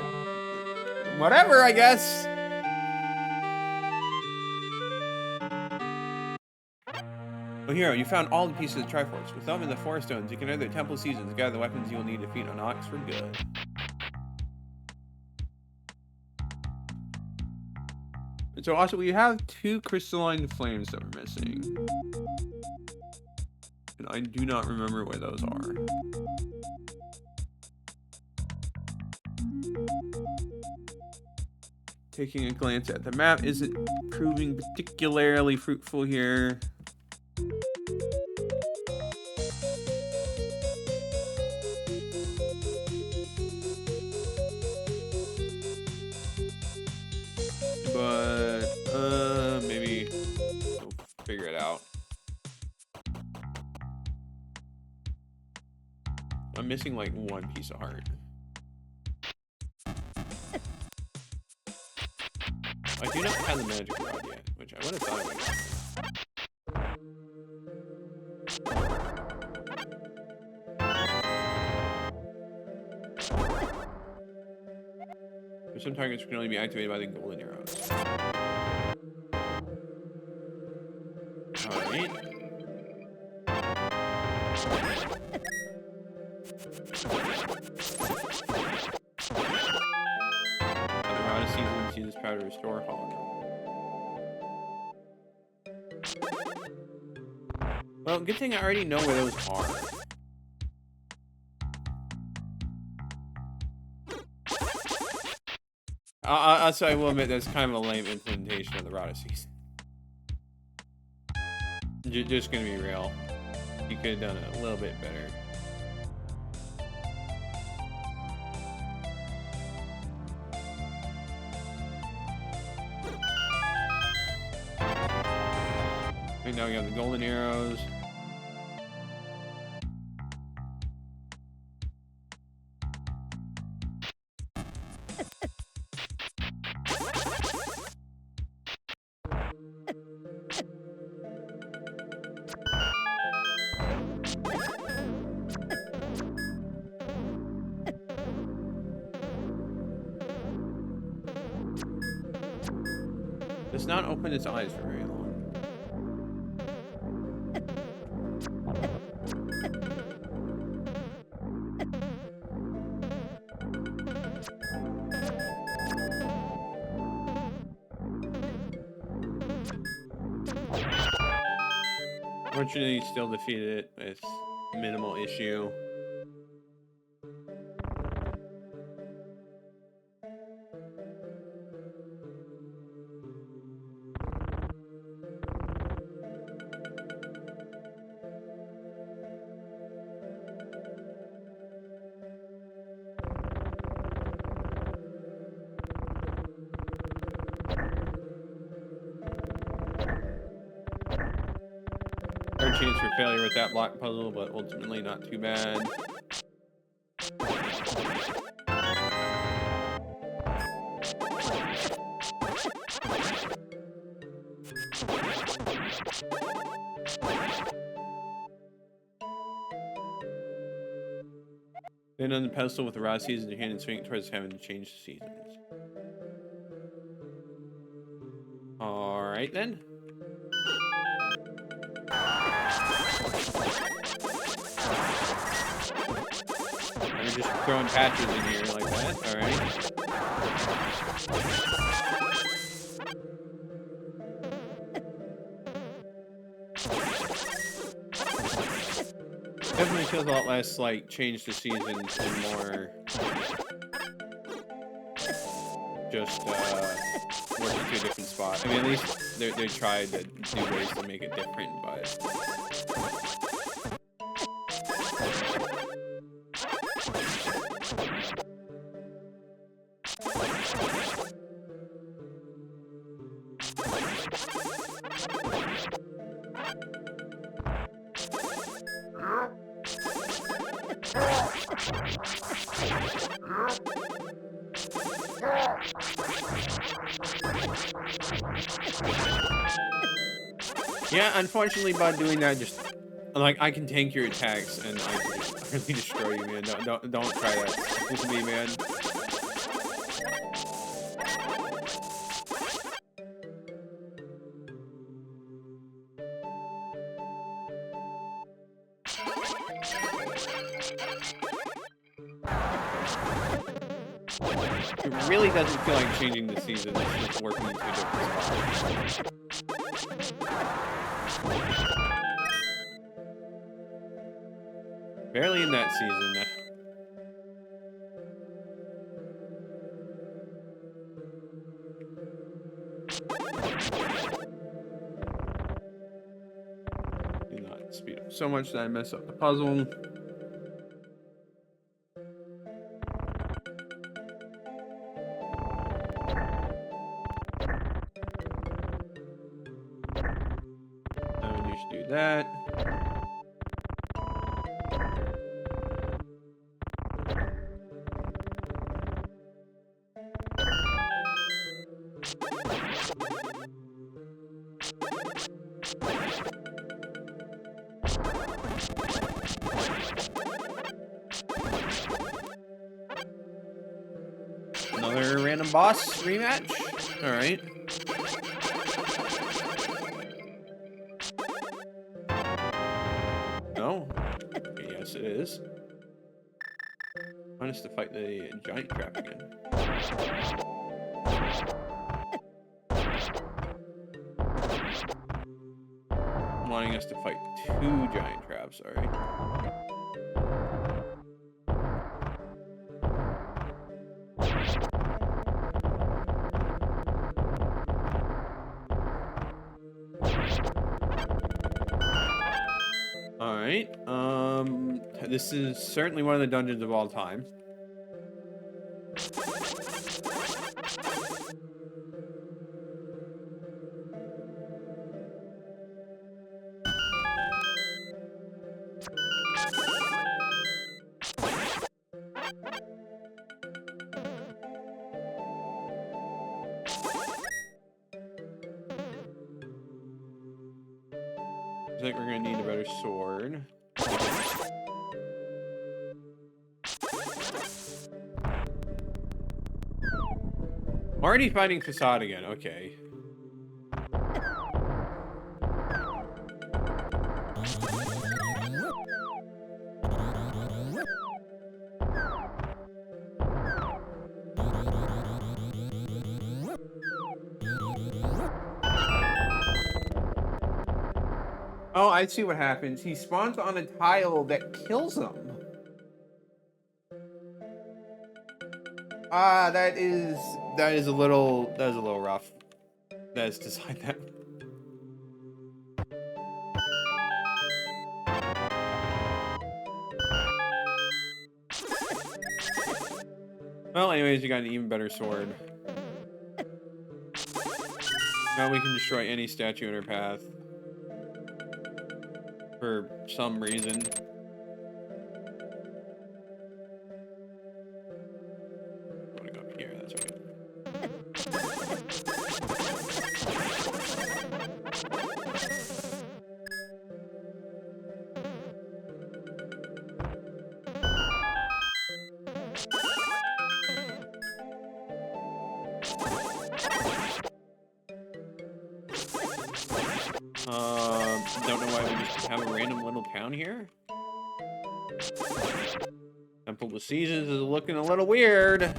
whatever, I guess. Well, hero, you found all the pieces of the Triforce. With them in the Forest Stones, you can enter the Temple Seasons, gather the weapons you will need to defeat Onox for good. And so also, we have 2 crystalline flames that we're missing. And I do not remember where those are. Taking a glance at the map isn't proving particularly fruitful here. But, maybe we'll figure it out. I'm missing like 1 piece of heart. I do not have the magic rod yet, which I would have thought I would have. But some targets can only be activated by the golden arrows. Alright. seasons, use this power to restore health. Well, good thing I already know where those are. Also, I will admit that's kind of a lame implementation of the Ruto season. Just gonna be real. You could have done it a little bit better. Right now we have the golden arrows. Does not open its eyes for very long. Fortunately, he still defeated it with minimal issue. Third chance for failure with that block puzzle, but ultimately not too bad. Then on the pedestal with the Ruto season in your hand and swing it towards having to change the seasons. Alright then. We're just throwing patches in here like that, alright. Definitely feels a lot less like change the seasons and more just working to a different spot. I mean, at least they tried to do ways to make it different, but yeah, unfortunately, by doing that, just like I can tank your attacks and I can just utterly destroy you, man. Don't try that with me, man. It really doesn't feel like changing the season. It's just working into a different spot. Barely in that season. Do not speed up so much that I mess up the puzzle. You should do that. Another random boss rematch? Alright. No? Okay, yes, it is. Want us to fight the giant crab again. wanting us to fight 2 giant traps, alright. Alright, this is certainly one of the dungeons of all time. I think we're gonna need a better sword. Already fighting Facade again, okay. Oh, I see what happens. He spawns on a tile that kills him. Ah, that is a little rough. That is designed that. Well, anyways, you got an even better sword. Now we can destroy any statue in our path. For some reason. I want to go up here, that's right. Don't know why we just have a random little town here. Temple of Seasons is looking a little weird.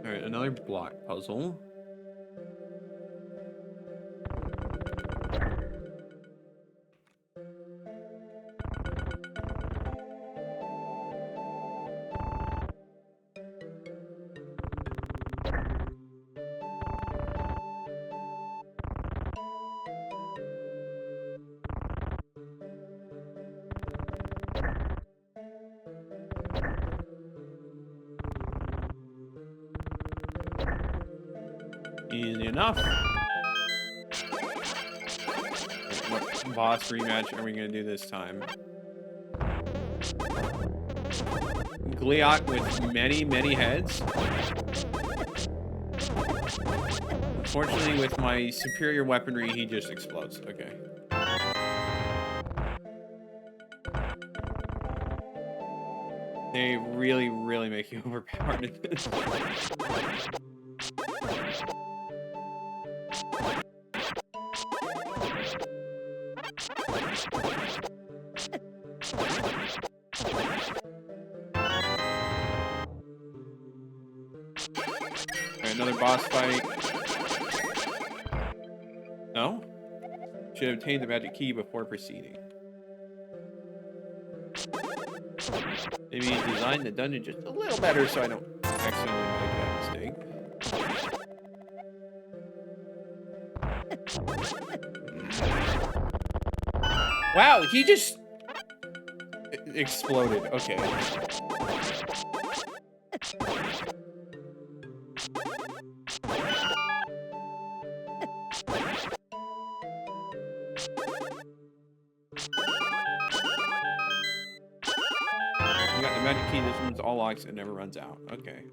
Alright, another block puzzle. Easy enough. What boss rematch are we gonna do this time? Gliok with many, many heads. Unfortunately, with my superior weaponry, he just explodes. Okay. They really, really make you overpowered in this. Another boss fight. No? Should obtain the magic key before proceeding. Maybe design the dungeon just a little better so I don't accidentally make that mistake. Wow, he just exploded. Okay. You got the magic key. This one's all locks. It never runs out. Okay.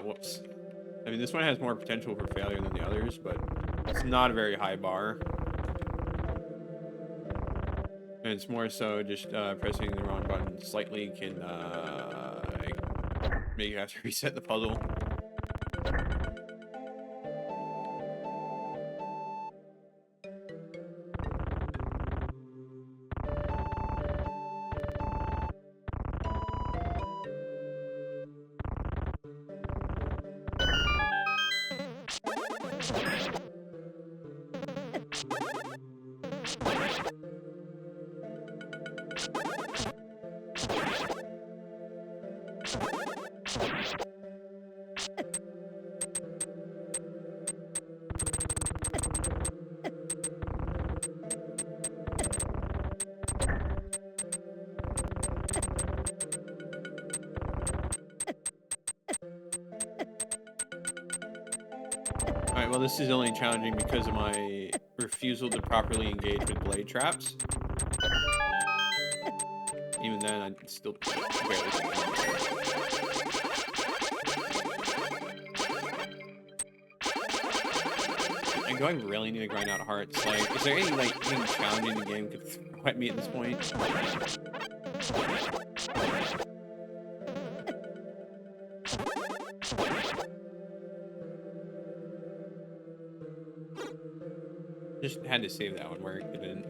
Whoops. I mean, this one has more potential for failure than the others, but it's not a very high bar. And it's more so just pressing the wrong button slightly can make you have to reset the puzzle. Alright, well this is only challenging because of my refusal to properly engage with blade traps. Even then, I still barely think do I really need to grind out hearts? Like, is there any, like, thing challenging in the game could throw at me at this point? Just had to save that one where it didn't.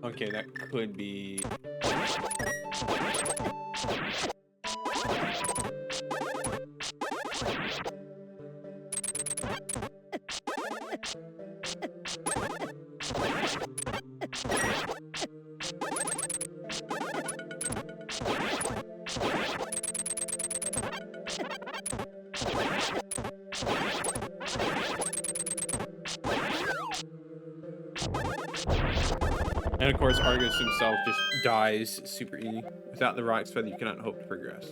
Okay, that could be... And of course, Argus himself just dies super easy. Without the Rock's Feather, you cannot hope to progress.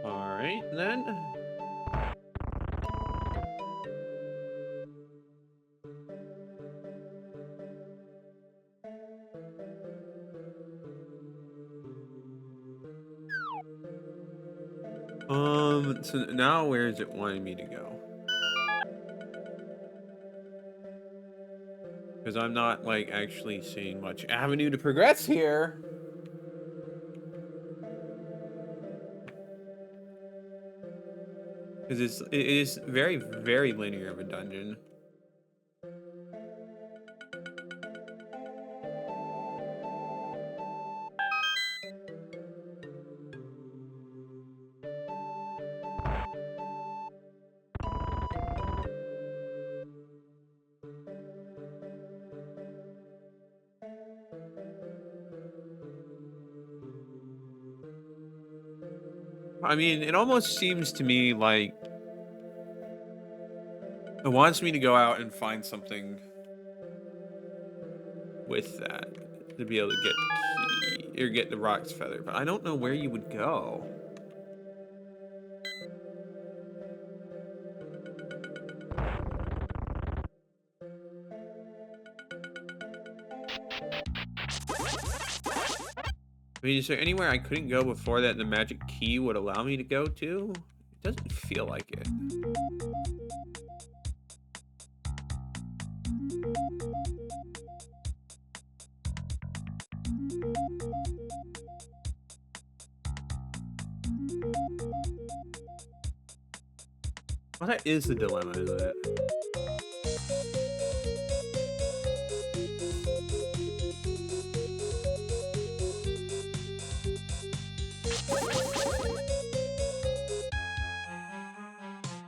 Alright, then. So now where is it wanting me to go? Because I'm not, like, actually seeing much avenue to progress here. Because it is very, very linear of a dungeon. I mean, it almost seems to me like it wants me to go out and find something with that to be able to get the key or get the Rock's Feather, but I don't know where you would go. I mean, is there anywhere I couldn't go before that the magic key would allow me to go to? It doesn't feel like it. Well, that is the dilemma, isn't it?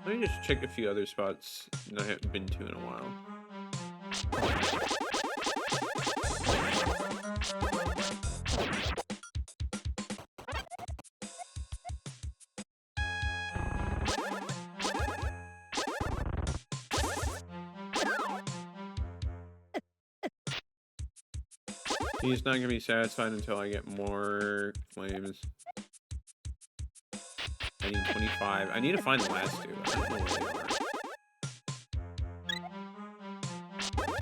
Let me just check a few other spots that I haven't been to in a while. He's not gonna be satisfied until I get more flames. I need 25. I need to find the last two. I don't know where they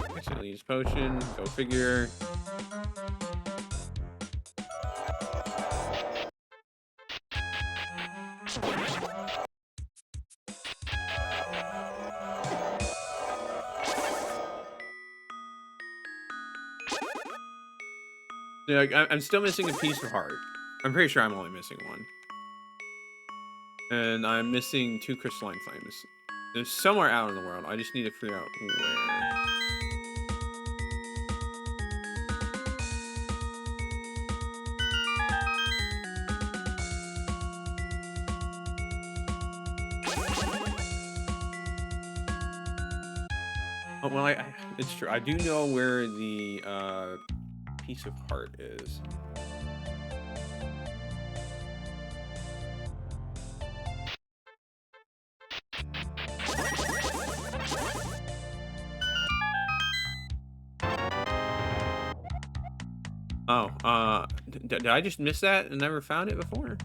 are. Accidentally use potion. Go figure. Yeah, I'm still missing a piece of heart. I'm pretty sure I'm only missing one. And I'm missing 2 crystalline flames. They're somewhere out in the world. I just need to figure out where. Oh, well, it's true. I do know where the piece of heart is. Oh, did I just miss that and never found it before?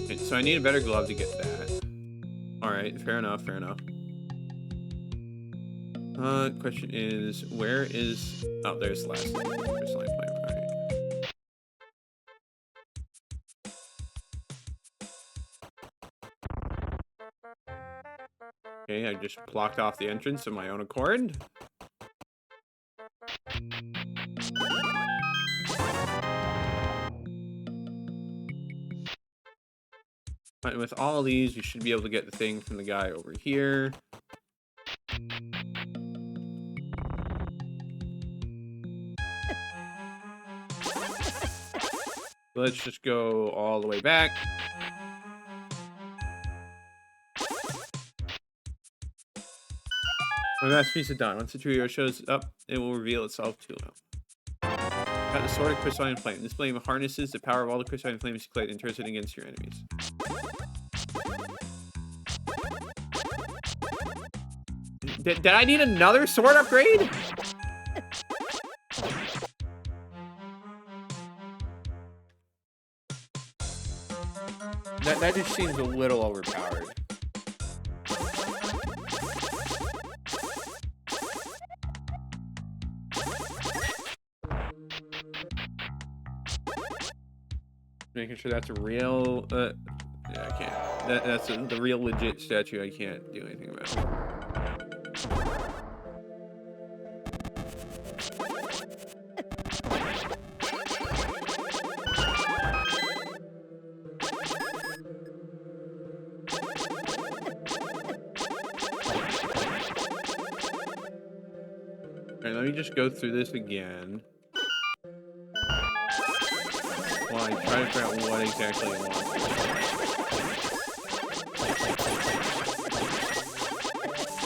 Okay, so I need a better glove to get that. Alright, fair enough, fair enough. Question is, where is... Oh, there's the last one. There's the last flame. Alright. Okay, I just blocked off the entrance of my own accord. But with all of these, you should be able to get the thing from the guy over here. Let's just go all the way back. My masterpiece is done. Once the trio shows up, it will reveal itself to him. Got the sword of crystalline flame. This flame harnesses the power of all the crystalline flames you collect and turns it against your enemies. Did I need another sword upgrade? That just seems a little overpowered. Making sure that's a real, yeah, I can't. That's the real legit statue I can't do anything about. Alright, let me just go through this again. While I try to figure out what exactly I want.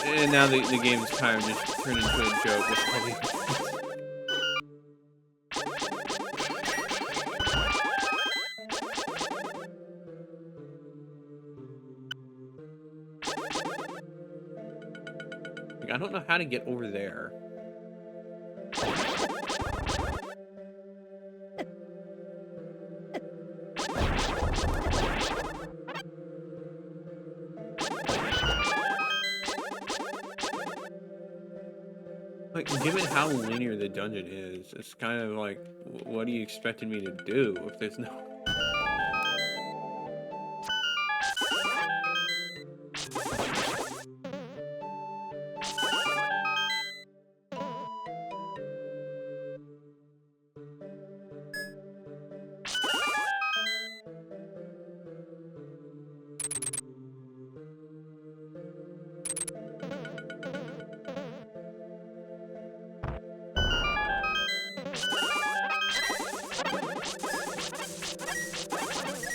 And now the game is kind of just turned into a joke. Like, I don't know how to get over there. Like, given how linear the dungeon is, it's kind of like, what are you expecting me to do if there's no...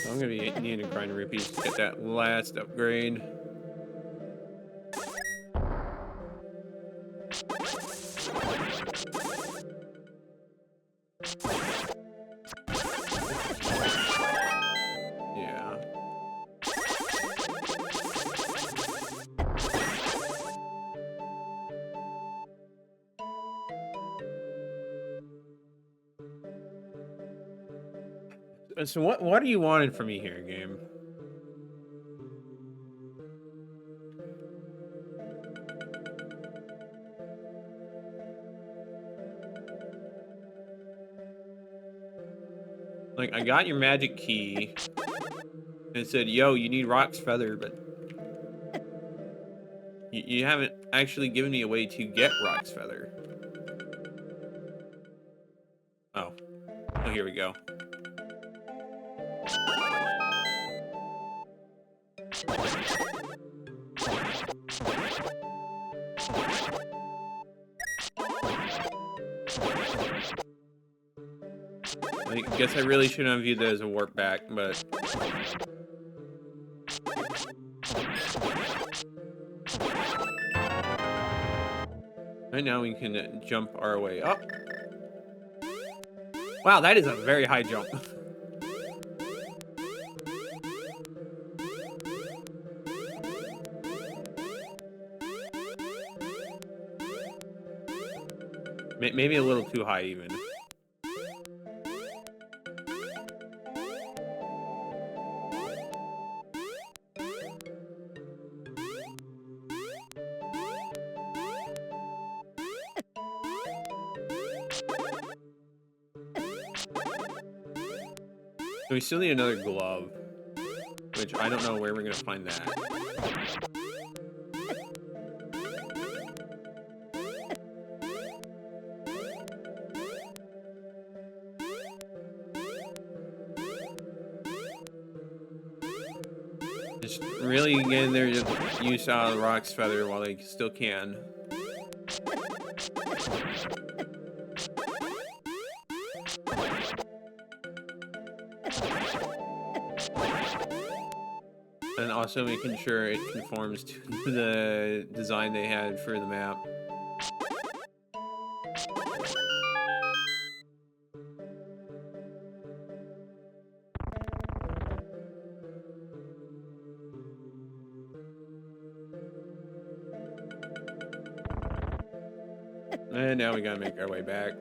I'm gonna be needing to grind rupees to get that last upgrade. So what are you wanting from me here, game? Like, I got your magic key. And it said, yo, you need Rock's Feather, but you haven't actually given me a way to get Rock's Feather. Oh. Oh, here we go. I guess I really shouldn't have viewed that as a warp back, but... Right now we can jump our way up. Wow, that is a very high jump. Maybe a little too high, even. We still need another glove, which I don't know where we're gonna find that. Just really getting there to use out of the Rock's Feather while they still can. And also making sure it conforms to the design they had for the map. And now we gotta make our way back.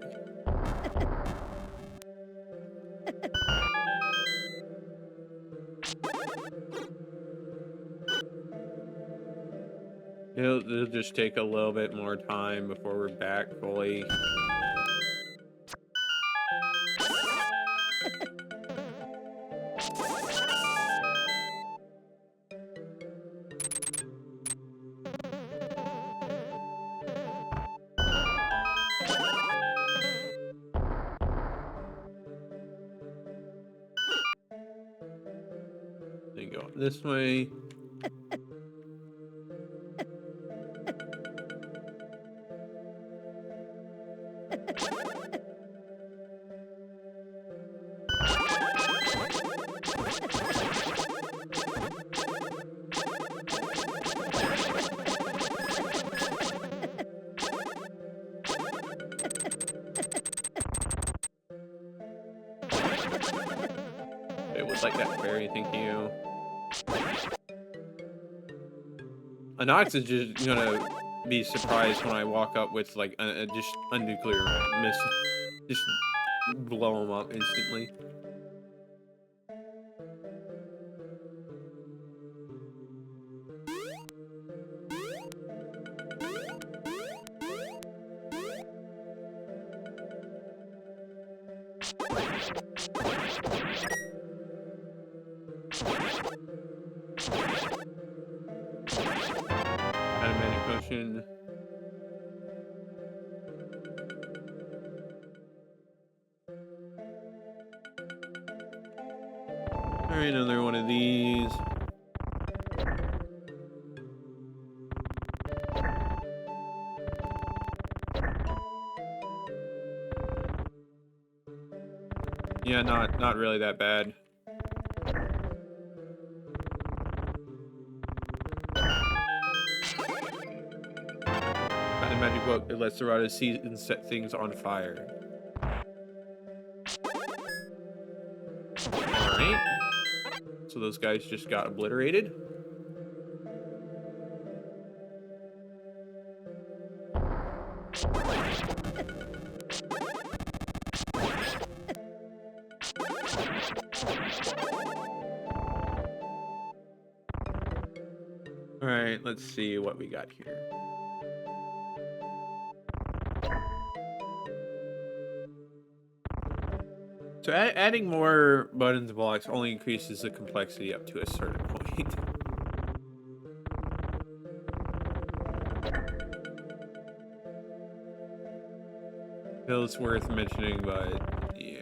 It'll just take a little bit more time before we're back fully. Then go this way. It was like that fairy, thank you. Onox is just gonna be surprised when I walk up with like just a nuclear missile. Just blow him up instantly. Automatic motion. Alright, another one of these. Yeah, not really that bad. Found a magic book that lets the Ruto see and set things on fire. Alright. So those guys just got obliterated. Alright, let's see what we got here. So adding more buttons and blocks only increases the complexity up to a certain point. Feels worth mentioning, but yeah.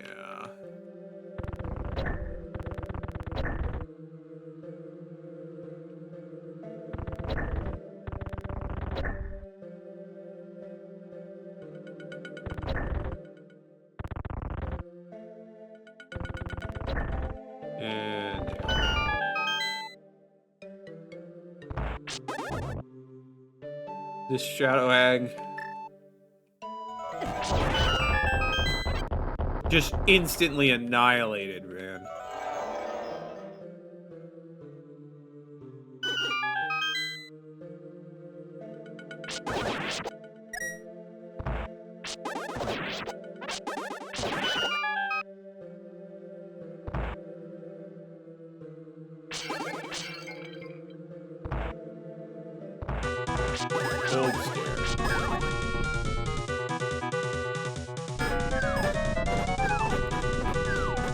And this shadow hag just instantly annihilated, man. Old scare.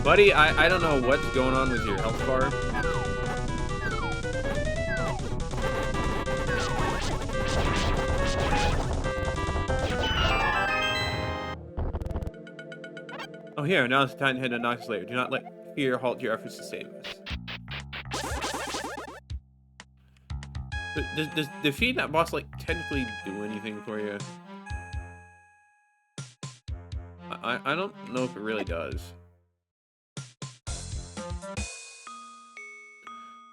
Buddy, I don't know what's going on with your health bar. Oh, here, now it's time to head to Onox Lair. Do not let fear halt your efforts to save us. But does defeating that boss, like, technically do anything for you? I don't know if it really does.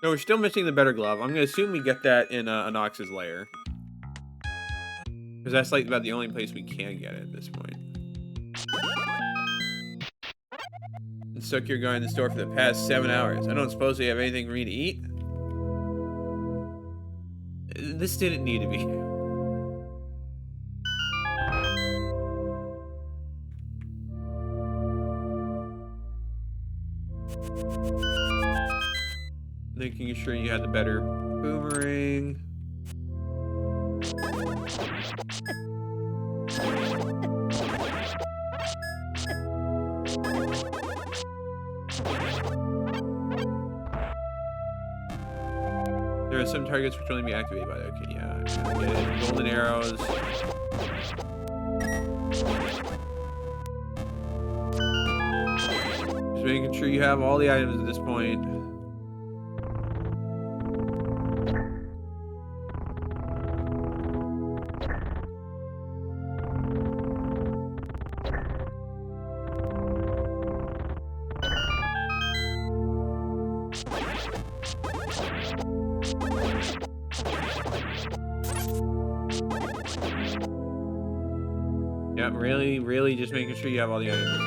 No, we're still missing the better glove. I'm gonna assume we get that in Onox's lair. Because that's, like, about the only place we can get it at this point. Been stuck here going to the store for the past 7 hours. I don't suppose they have anything for me to eat? This didn't need to be. Making sure you had the better boomerang. There are some targets which only be activated by. Okay, yeah. Get it. Golden arrows. Just making sure you have all the items at this point. Yep, really just making sure you have all the items.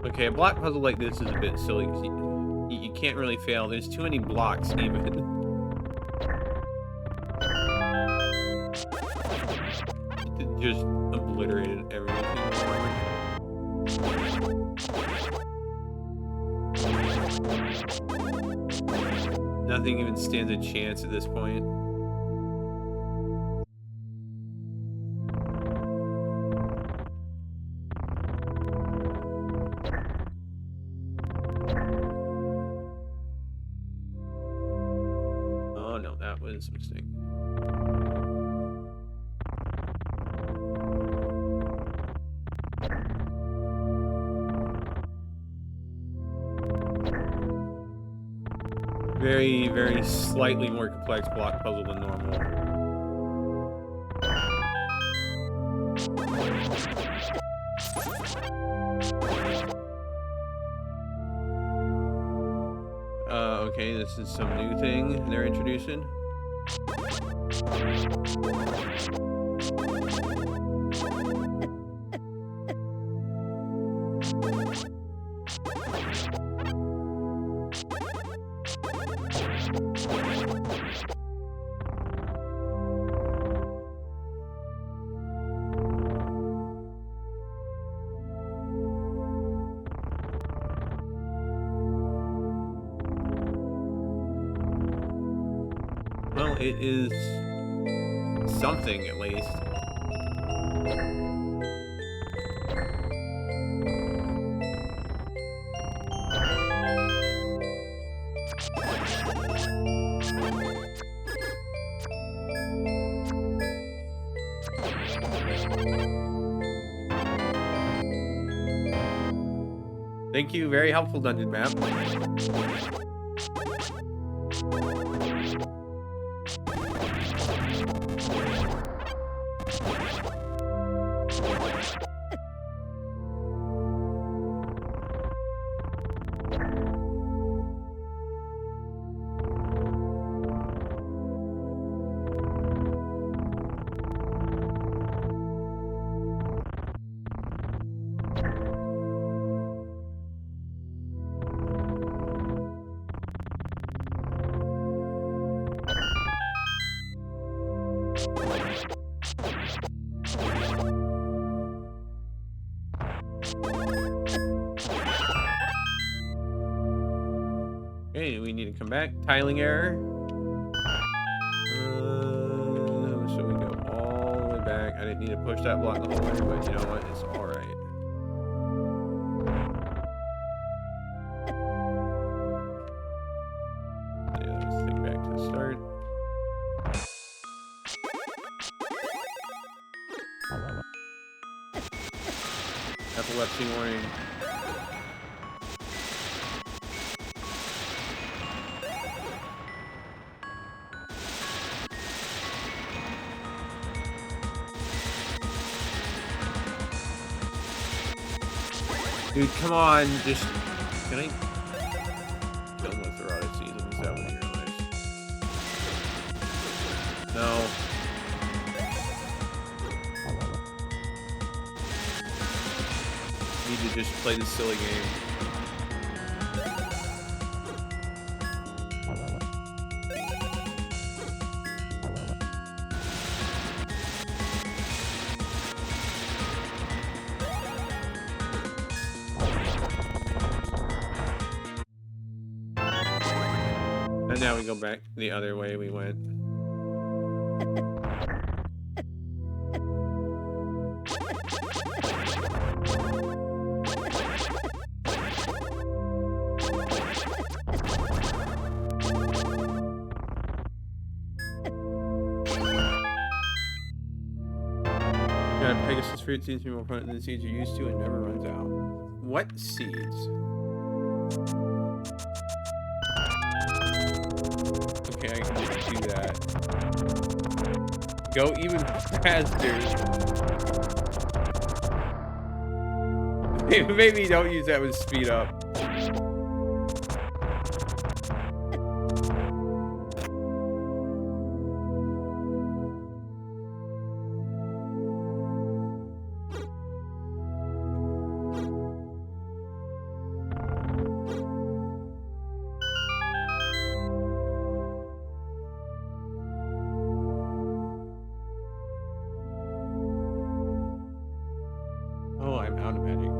Okay, a block puzzle like this is a bit silly because you can't really fail. There's too many blocks even. It just obliterated everything. Nothing even stands a chance at this point. Was a mistake. Very slightly more complex block puzzle than normal. Okay, this is some new thing they're introducing. Well, it is something at least. Thank you, very helpful dungeon map. Okay, we need to come back. Tiling error. So we go all the way back. I didn't need to push that block the whole way, but you know what? It's alright. Yeah, let's think back to the start. Epilepsy warning. Dude, come on, just... Can I... kill him with the Ruto season? Is that what you realize? No. Need to just play this silly game. And now we go back the other way we went. Yeah, Pegasus fruit seems to be more potent than the seeds you're used to and never runs out. What seeds? Okay, I can just do that. Go even faster. Maybe don't use that with speed up. Oh, I'm out of magic.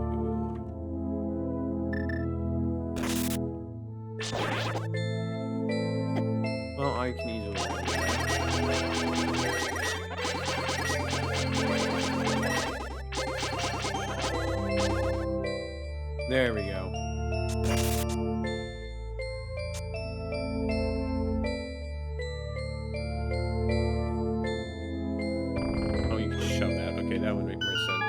Well, I can easily do that. There we go. Oh, you can shove that. Okay, that would make more sense.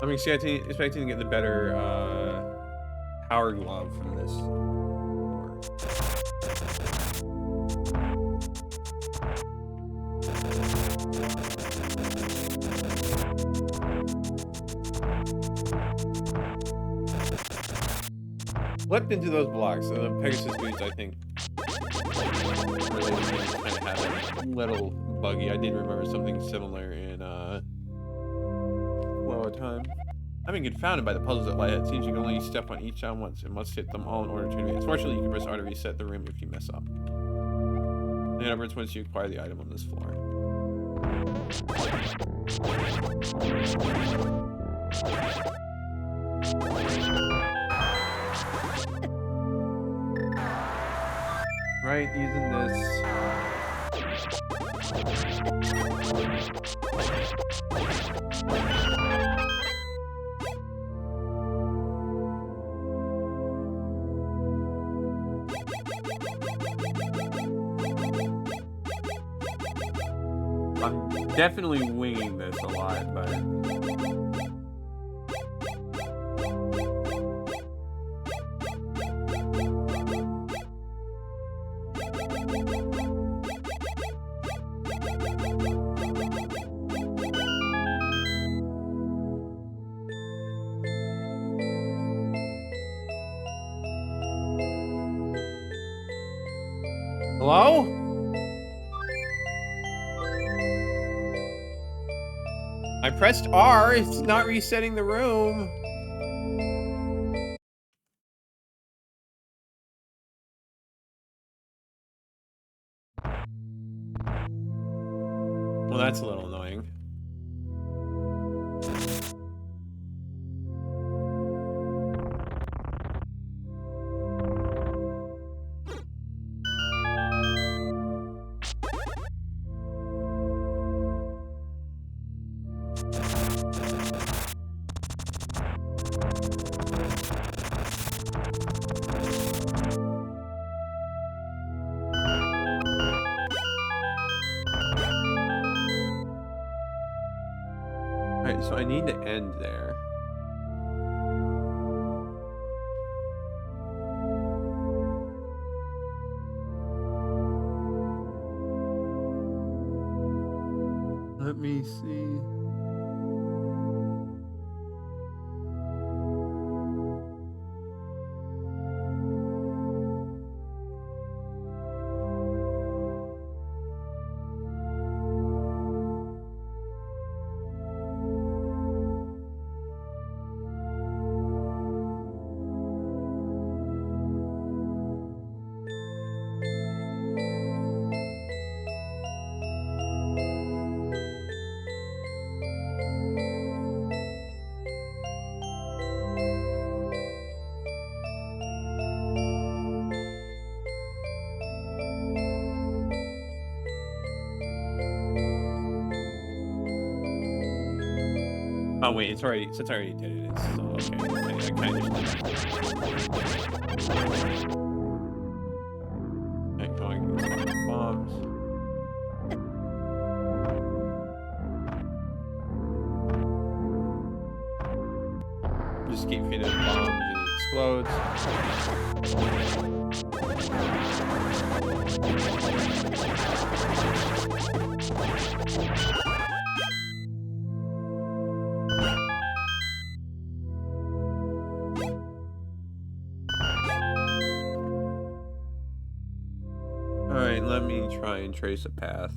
I'm expecting to get the better power glove from this. Leapt into those blocks. The Pegasus boots, I think, really kind of little buggy. I did remember something similar in Flow of Time. I've been confounded by the puzzles at Light. It seems you can only step on each sound once and must hit them all in order to advance. Fortunately, you can press R to reset the room if you mess up. And upwards once you acquire the item on this floor. Right, using this. I'm definitely winging this a lot, but... Hello? I pressed R, it's not resetting the room. Well, that's a little annoying. Alright, so I need to end there. Let me see. Oh wait, it's already, since I already did it, it's so okay. I kind of okay, going bombs. Just keep feeding bombs and it explodes. Alright, let me try and trace a path.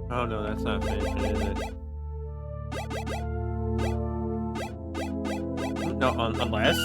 Oh no, that's not finishing, is it? No, unless?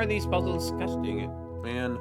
more of these puzzles. Gosh dang it, man.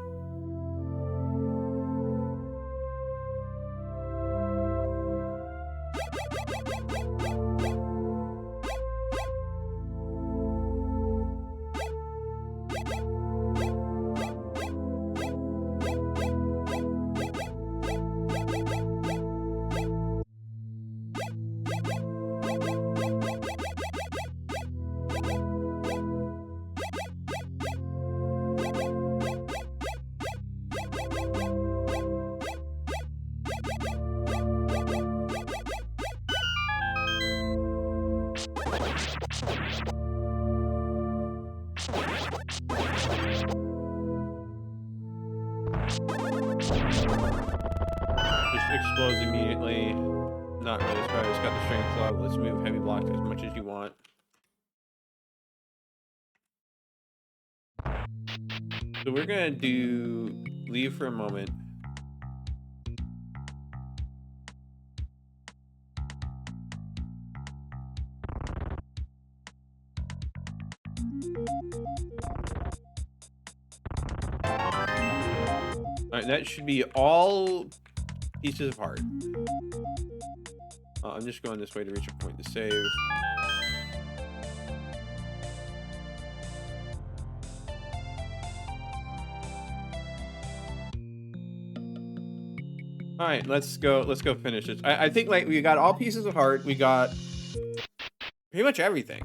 Explodes immediately. Not really surprised. It's got the strength club. Let's move heavy blocks as much as you want. So we're gonna leave for a moment. Alright, that should be all pieces of heart. I'm just going this way to reach a point to save. All right, let's go finish this. I think like we got all pieces of heart. We got pretty much everything.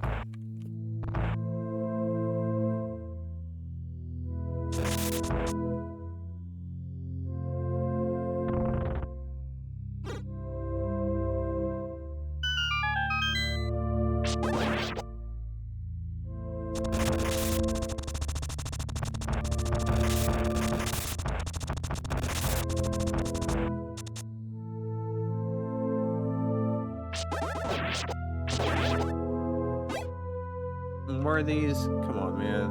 More of these? Come on, man.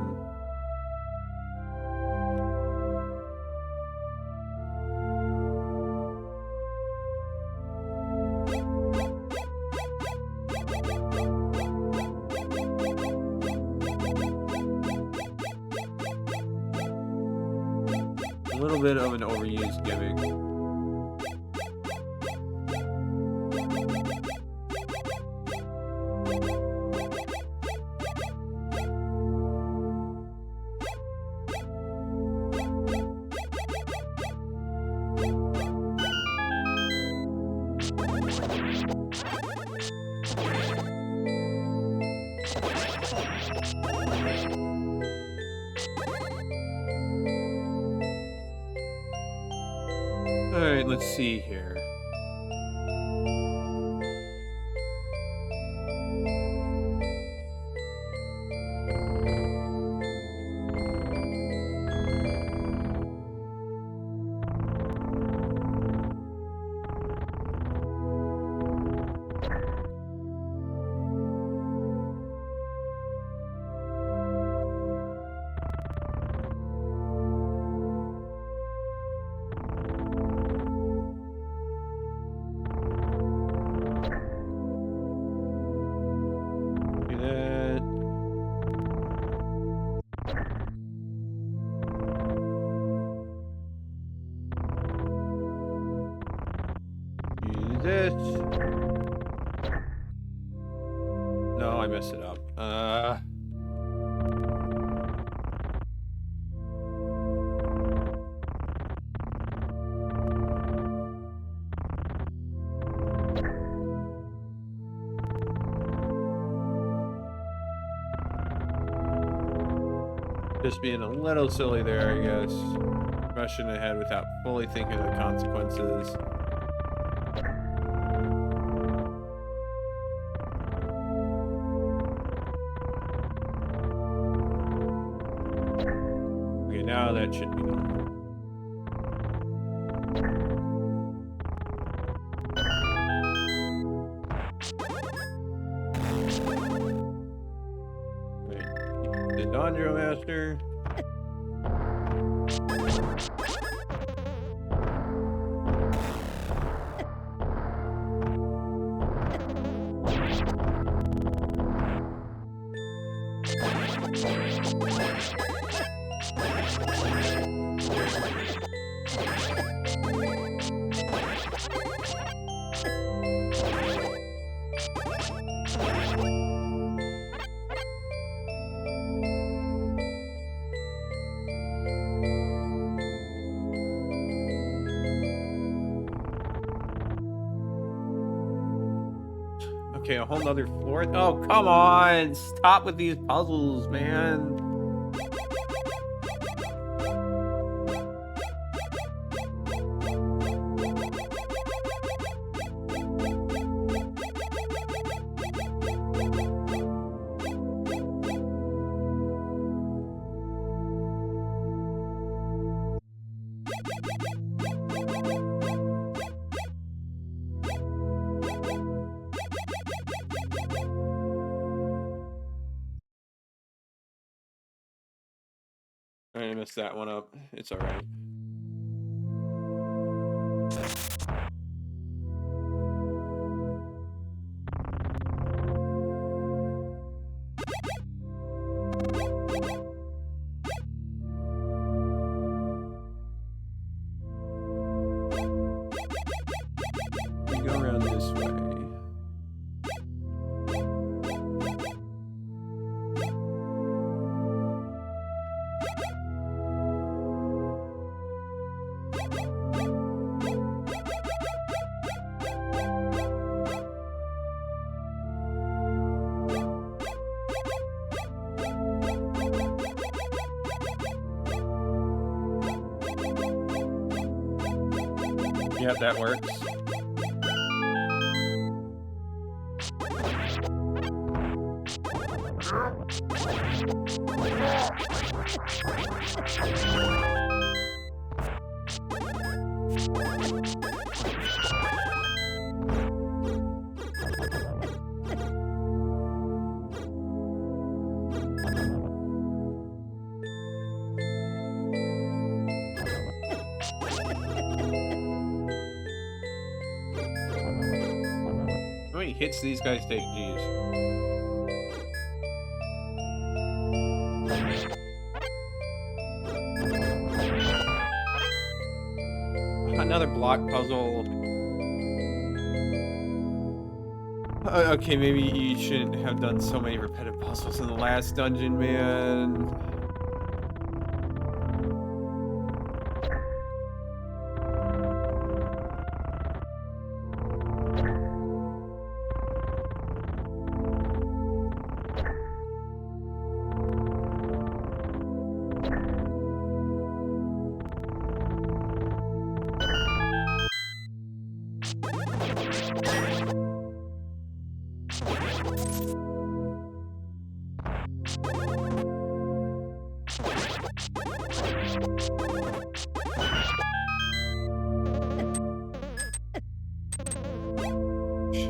A little bit of an overused gimmick. Alright, let's see here. No, I messed it up. Just being a little silly there, I guess. Rushing ahead without fully thinking of the consequences. Okay, now that should be done. The Dondro Master. Okay, a whole nother floor. Oh, come on. Stop with these puzzles, man. I messed that one up. It's all right. We go around this way. Yeah, that works. How many hits these guys take? Jeez. Another block puzzle. Okay, maybe you shouldn't have done so many repetitive puzzles in the last dungeon, man.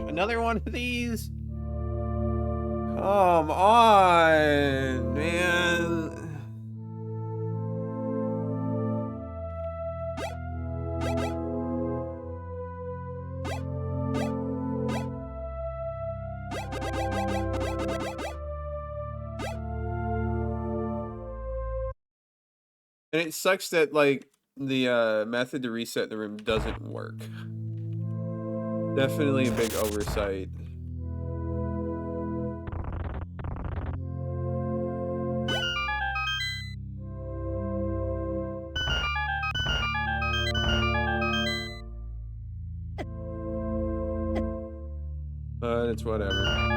Another one of these? Come on, man. And it sucks that, like, the method to reset the room doesn't work. Definitely a big oversight. But it's whatever.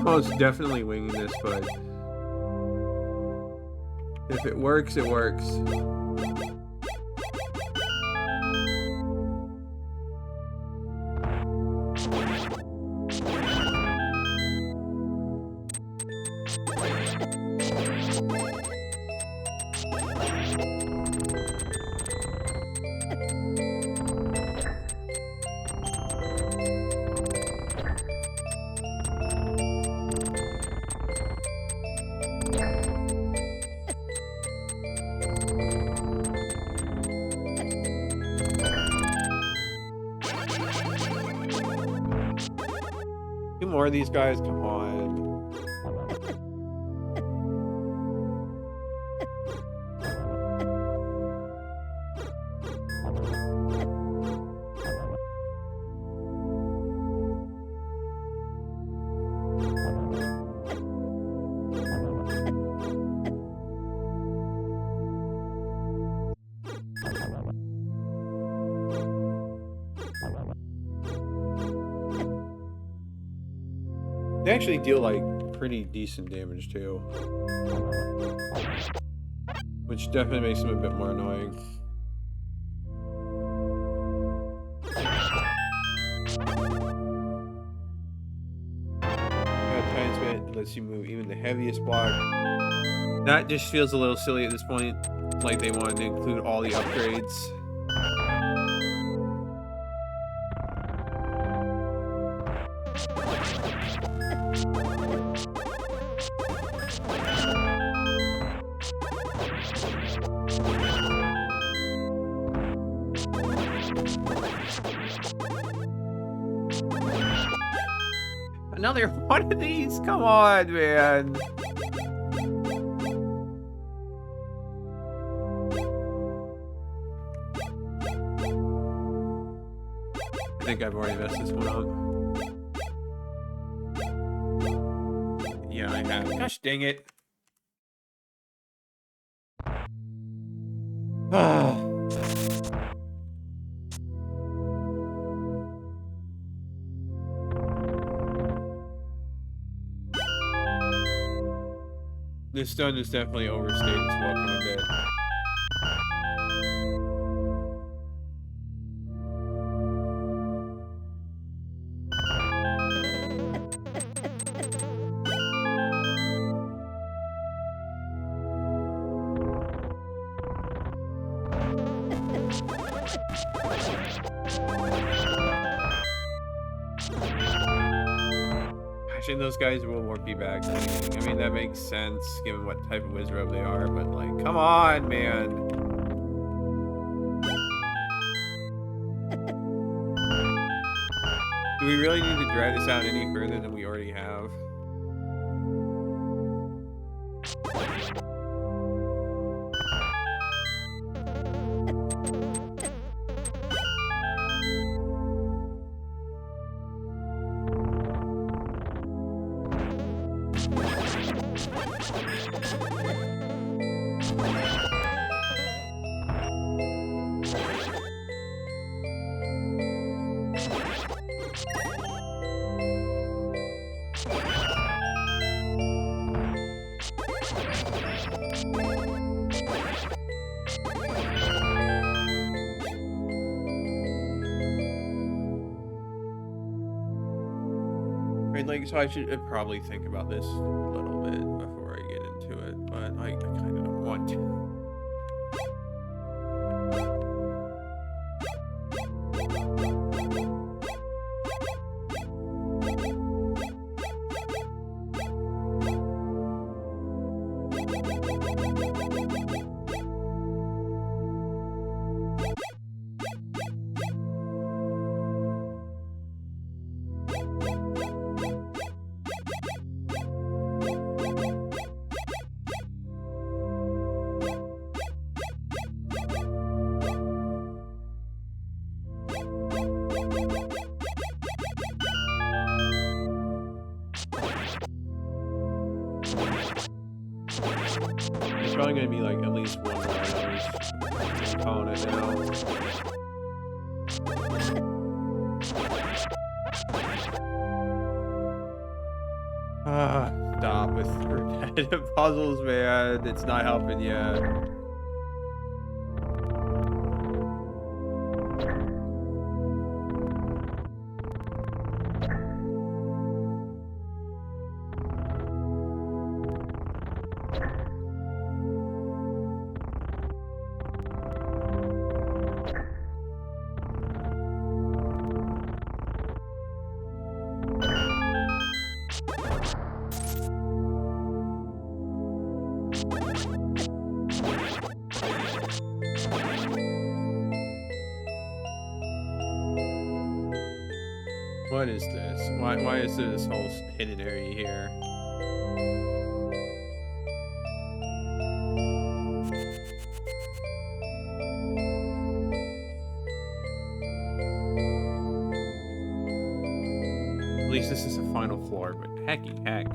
Most definitely winging this, but if it works, it works. more of these guys? Come on. They actually deal like pretty decent damage too, which definitely makes them a bit more annoying. Titan Spit lets you move even the heaviest block. That just feels a little silly at this point, like they wanted to include all the upgrades. Another one of these? Come on, man. I think I've already messed this one up. Yeah, I have. Gosh dang it. This stun is definitely overstated its welcome a bit. Actually, those guys will work you back. I mean, that makes sense given what type of wizard they are, but like, come on, man. Do we really need to drag this out any further than we already have? Like, so I should probably think about this a little bit before I get into it, but I kind of don't want to. It's probably going to be like at least one of those. I'm calling it now. Stop with repetitive puzzles, man. It's not helping yet. What is this? Why is there this whole hidden area here? At least this is the final floor, but hecky heck.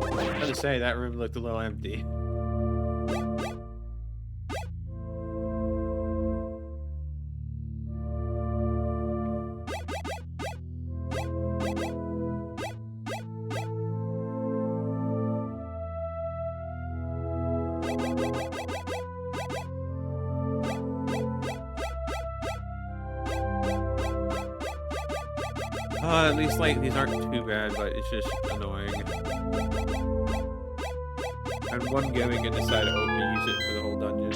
I was to say, that room looked a little empty. At least, like, these aren't too bad, but it's just annoying. And one gimmick and decide to use it for the whole dungeon.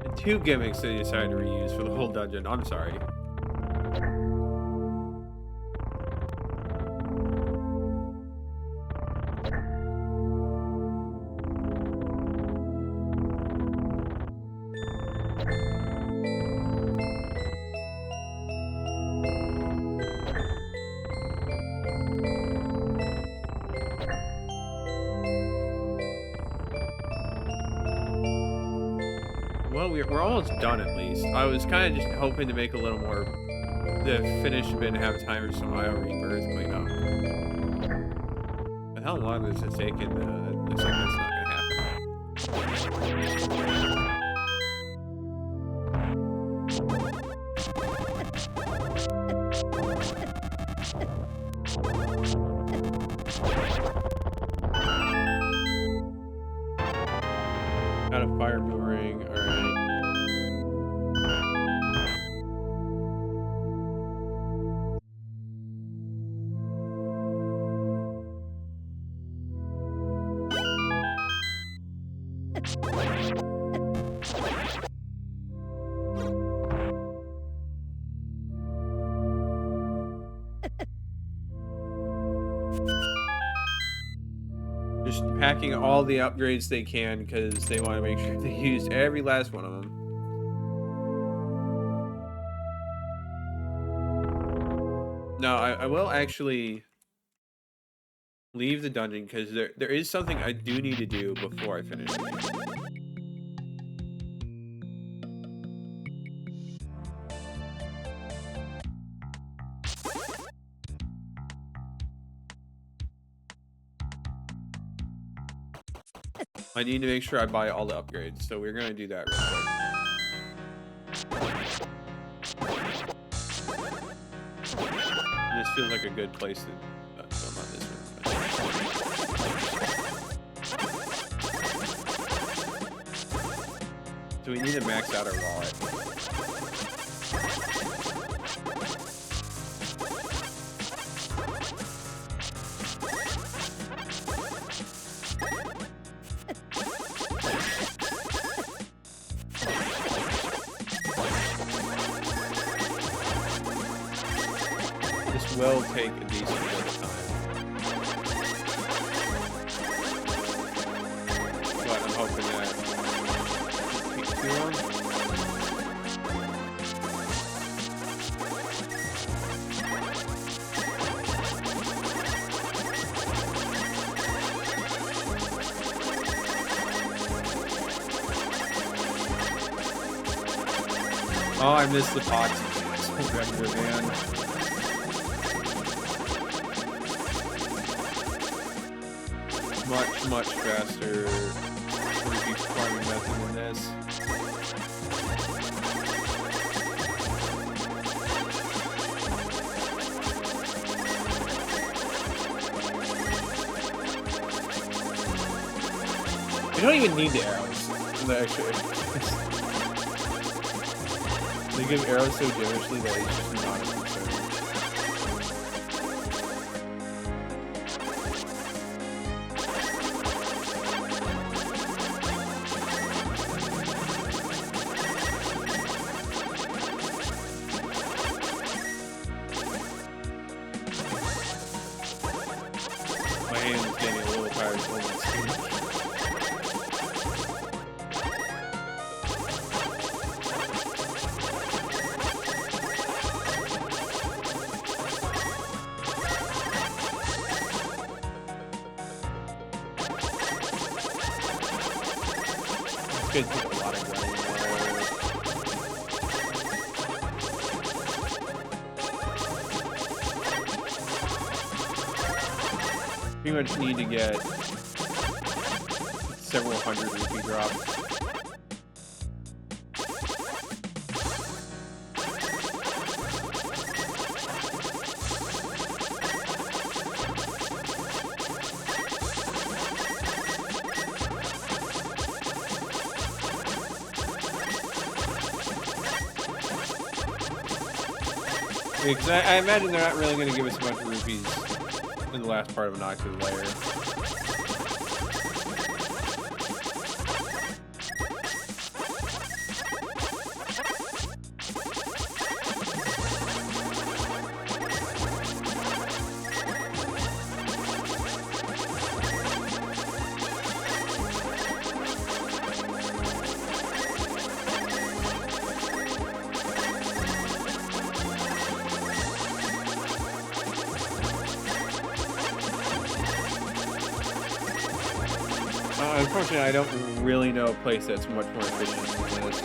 And two gimmicks they decided to reuse for the whole dungeon. I'm sorry. Well, we're almost done at least. I was kind of just hoping to make a little more, to finish a bit and have time for some IO rebirth cleanup. But how long does it take? And looks like that's not gonna happen. Got a fire boomerang. All right. Just packing all the upgrades they can because they want to make sure they used every last one of them. No, I will actually leave the dungeon because there is something I do need to do before I finish the game. I need to make sure I buy all the upgrades, so we're gonna do that real quick. This feels like a good place to film on this one. So we need to max out our wallet. Will take a decent amount of time, but I'm hoping that it takes too long. Oh, I missed the pots. So repetitive, man. Much faster repeat farming method than this. You don't even need the arrows. The extra. They give arrows so generously that it's just not a concern. My hand is getting a little tired of holding this thing. Could take a lot of grinding there. Pretty much need to get several hundred rupee drops. Because I imagine they're not really going to give us a bunch of rupees in the last part of Onox's Lair. Unfortunately, I don't really know a place that's much more efficient than this.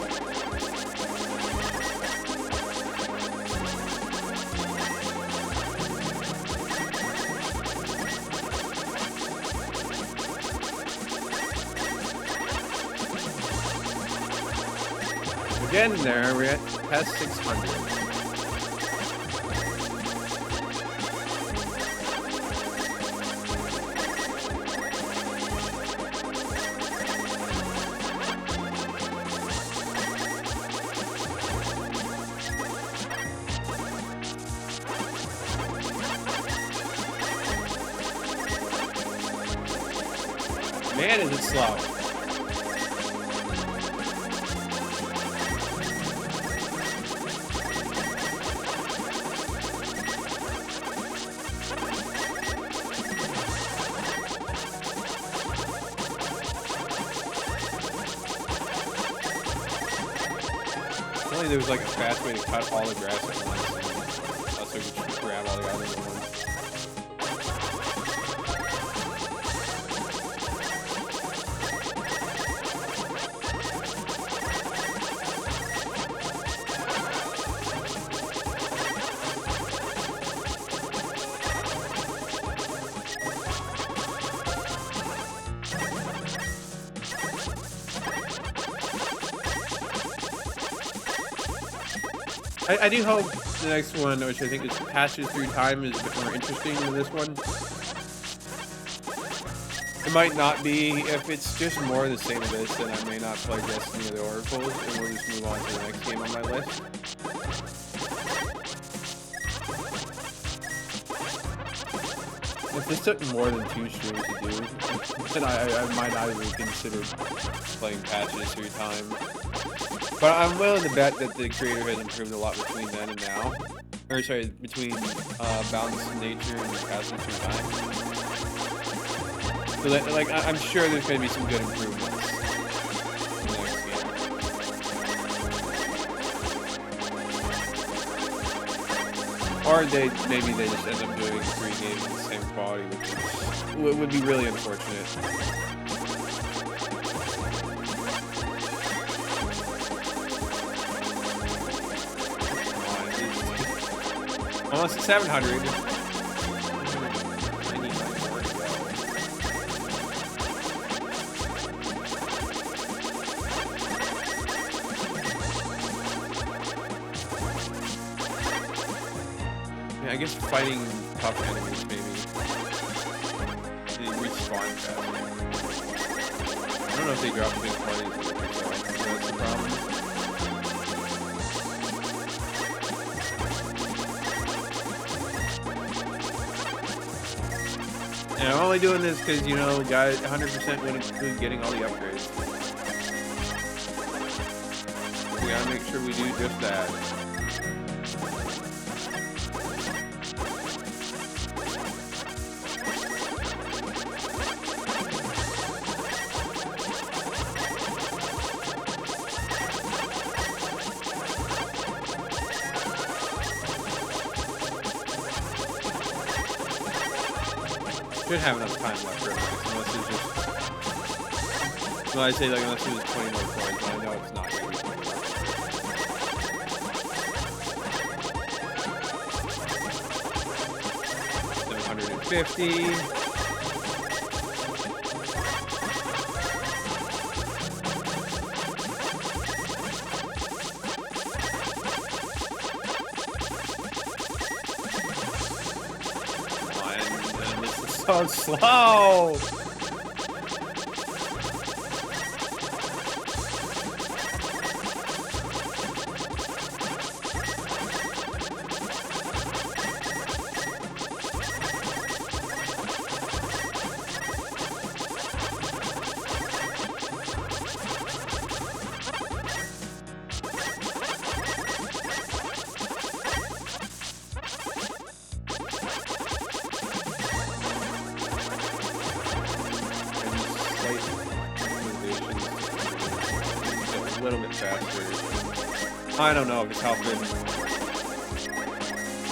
We're getting there. We're at past 600. Man, is it slow. If only there was like a fast way to cut all the grass at once. So we could just grab all the others at once. I do hope the next one, which I think is Passes Through Time, is a bit more interesting than this one. It might not be. If it's just more of the same as this, then I may not play Destiny of the Oracles, and we'll just move on to the next game on my list. If this took more than 2 streams to do, then I might not even consider playing Passes Through Time. But I'm willing to bet that the creator has improved a lot between then and now. Or sorry, between Balance in Nature and Passing Through Time. So that, like, I'm sure there's going to be some good improvements in the next game. Or maybe they just end up doing 3 games of the same quality, which would be really unfortunate. Almost 700. I need like more to go. Yeah, I guess fighting tough enemies maybe. They respawn fast. I don't know if they drop against parties. That's the problem. And I'm only doing this because, you know, guys, 100% would include getting all the upgrades. We gotta make sure we do just that. Should have enough time left for it, unless it's just... Well, I say, like, unless it was 20 more points, but I know it's not going to be 20 more. 750. So slow. A little bit faster. I don't know if it's helping.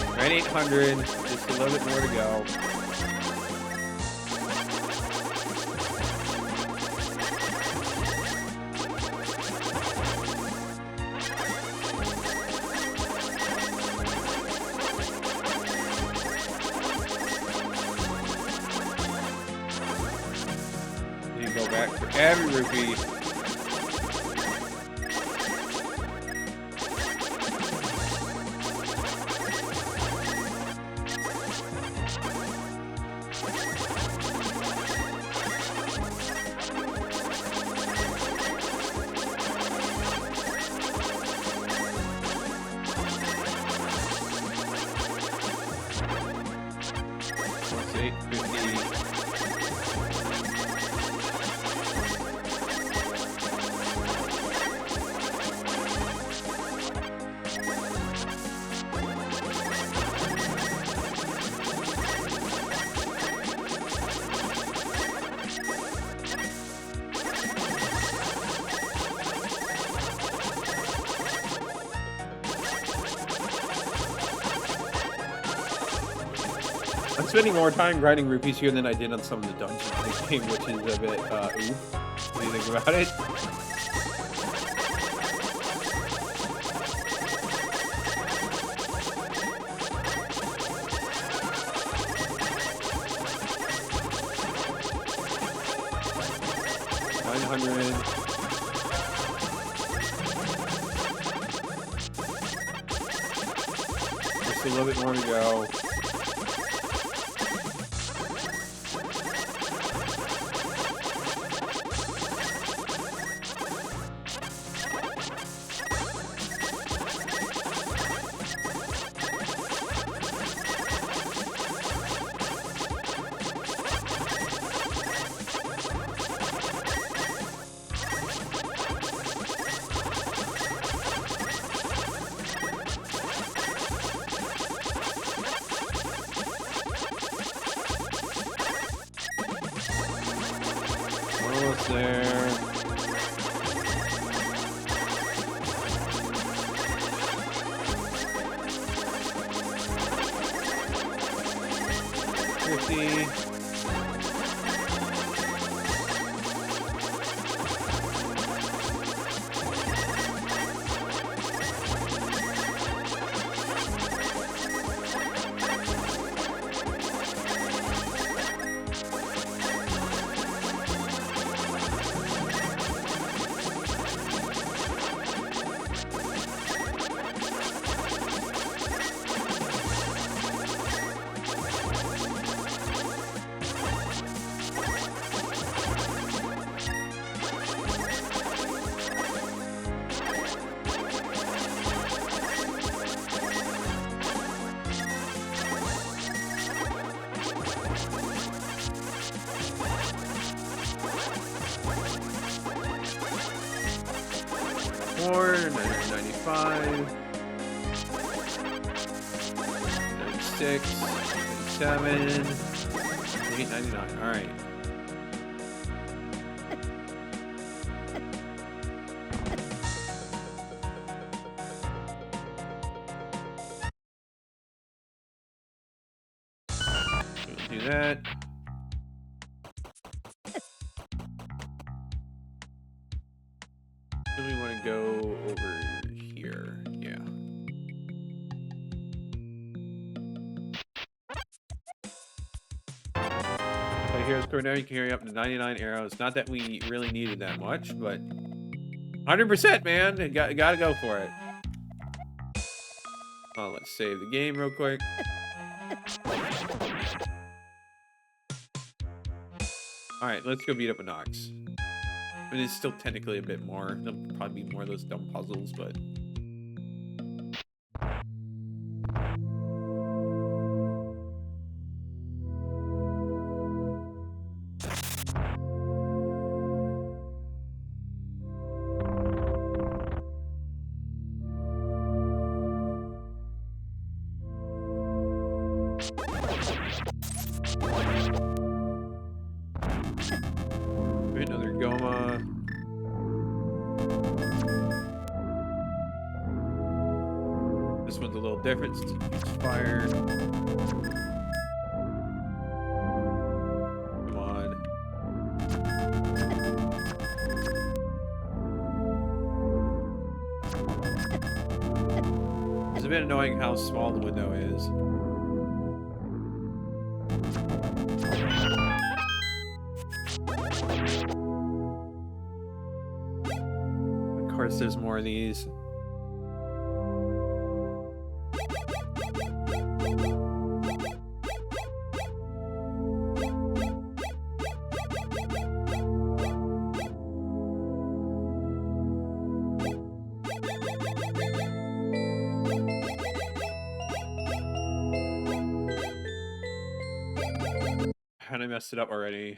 We're at 800, just a little bit more to go. You go back for every rupee. I'm spending more time grinding rupees here than I did on some of the dungeons in this game, which is a bit, oof. What do you think about it? Just a little bit more to go. Almost there. 995, 96, 97, 899. All right. We'll do that. Do we want to go over here? Yeah. So here's now you can carry up to 99 arrows. Not that we really needed that much, but 100%, man. Gotta go for it. Let's save the game real quick. All right, let's go beat up Onox. I mean, it's still technically a bit more. There'll probably be more of those dumb puzzles, but... Another Goma. This one's a little different since it keeps fire. Come on. It's a bit annoying how small the window is. Of course, there's more of these. And I messed it up already.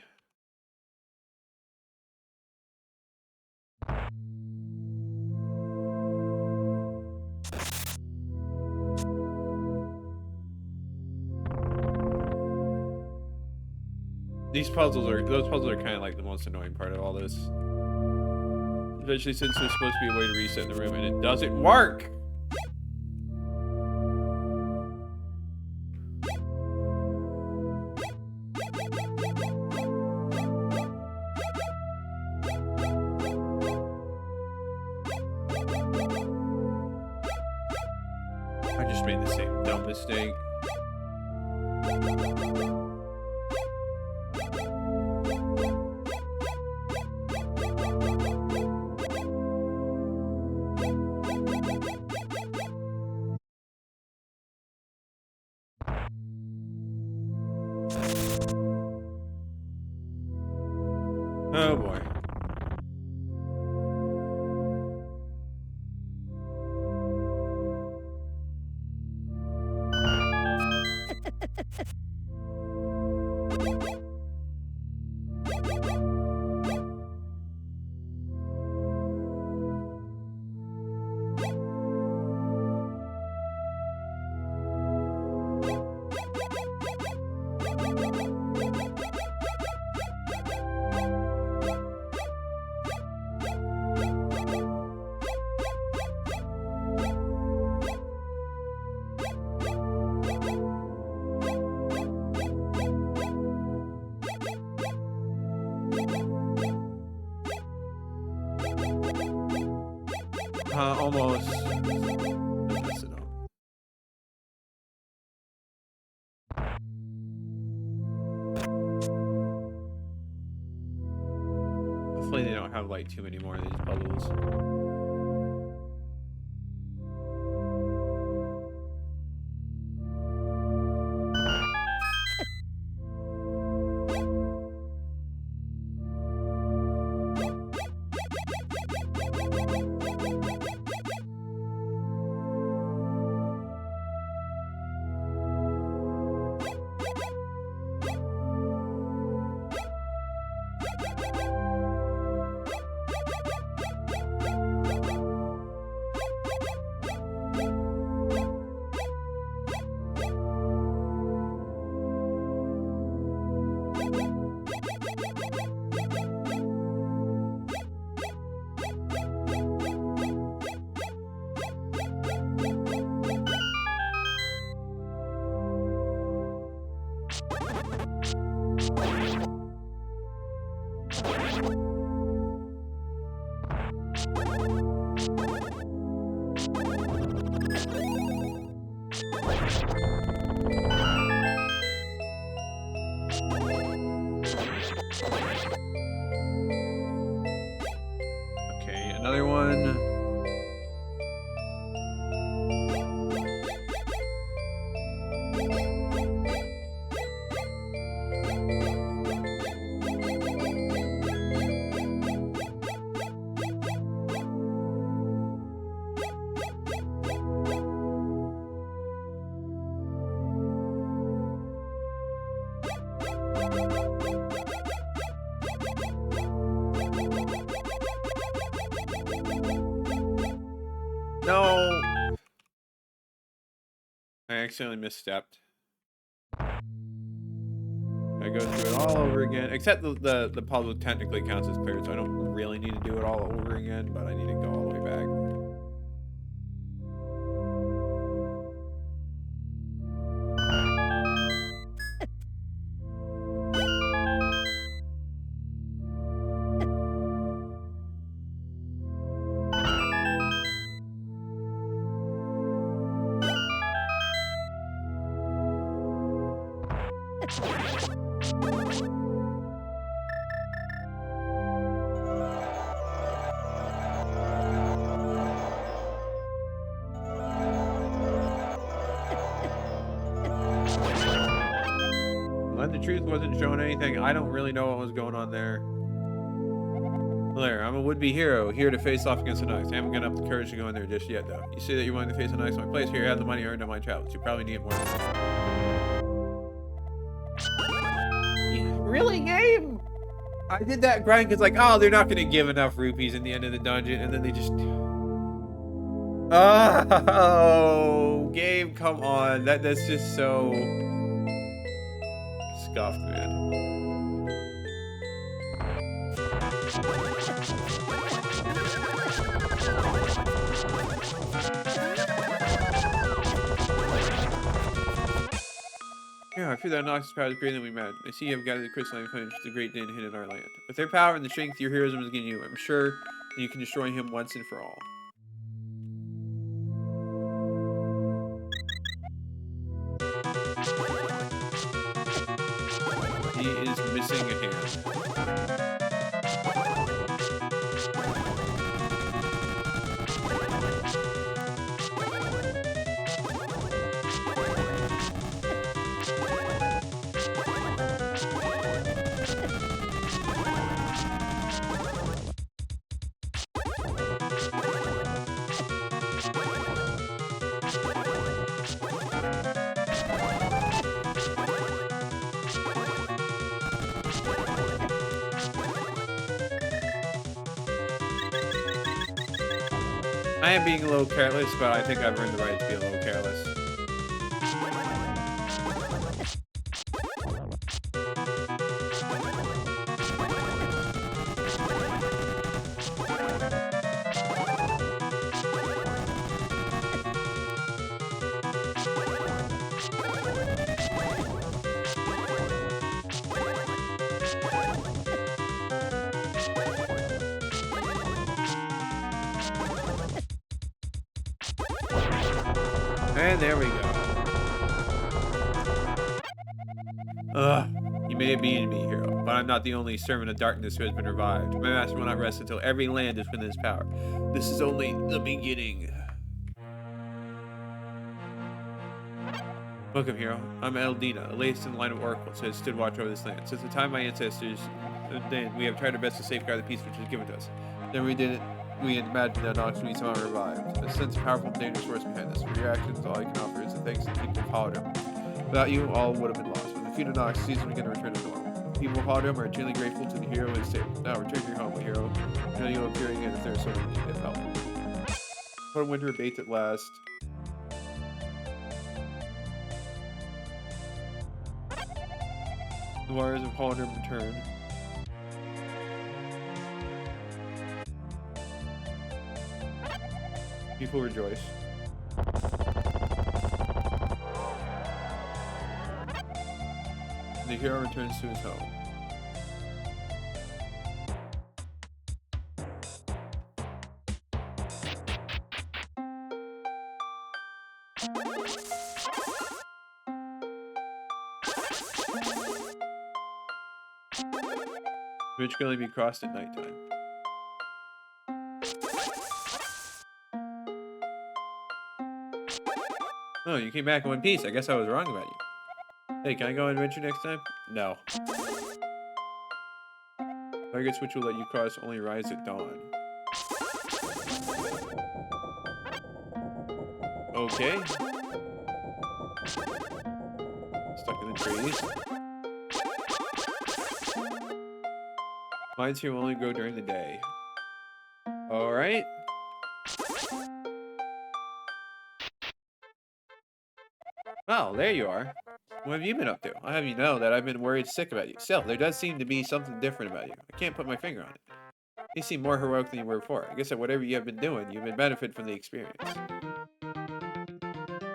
Those puzzles are kind of like the most annoying part of all this. Especially since there's supposed to be a way to reset the room and it doesn't work! I just made the same dumb mistake. Oh boy. Almost. Mess it up. Hopefully they don't have like too many more of these puzzles. Another one. No! I accidentally misstepped. I go through it all over again, except the puzzle technically counts as cleared, so I don't really need to do it all over again, but I need to go all the way back. The truth wasn't showing anything. I don't really know what was going on there. Lair, I'm a would-be hero, here to face off against Onox. I haven't got up the courage to go in there just yet, though. You say that you're willing to face Onox in my place. Here, you have the money earned on my travels. You probably need it more than yeah. Really, game? I did that grind because, like, oh, they're not going to give enough rupees in the end of the dungeon, and then they just... Oh, game, come on. That's just so... scuffed, man. Yeah, I fear that Onox is power is greater than we imagined. I see you have gathered the crystalline flames, which is a great din hidden in our land. With their power and the strength your heroism is giving you, I'm sure that you can destroy him once and for all. He is missing a hand. I am being a little careless, but I think I've earned the right to be a little careless. And there we go. Ugh. You may have beaten me, hero, but I'm not the only servant of darkness who has been revived. My master will not rest until every land is within his power. This is only the beginning. Welcome, hero. I'm Eldina, the latest in the line of oracles who has stood watch over this land. Since the time of my ancestors, we have tried our best to safeguard the peace which is given to us. Then we did it. We had imagined that Onox would be somehow revived. A sense of powerful and dangerous force behind this. For your actions, all I can offer is the thanks to the people of Holodrum. Without you, all would have been lost. With the defeat of Onox, season begin to return to normal. The people of Holodrum are eternally grateful to the hero who is saved. Now return to your home, my hero. I know you'll appear again if there is someone who can help. What winter abates at last. The warriors of Holodrum return. People rejoice. The hero returns to his home. Bridge can only be crossed at nighttime. Oh, you came back in one piece. I guess I was wrong about you. Hey, can I go on adventure next time? No. Targets which will let you cross only rise at dawn. Okay. Stuck in the trees. Mines here will only grow during the day. Alright. Well, there you are. What have you been up to? I'll have you know that I've been worried sick about you. Still, there does seem to be something different about you. I can't put my finger on it. You seem more heroic than you were before. I guess that whatever you have been doing, you've been benefited from the experience.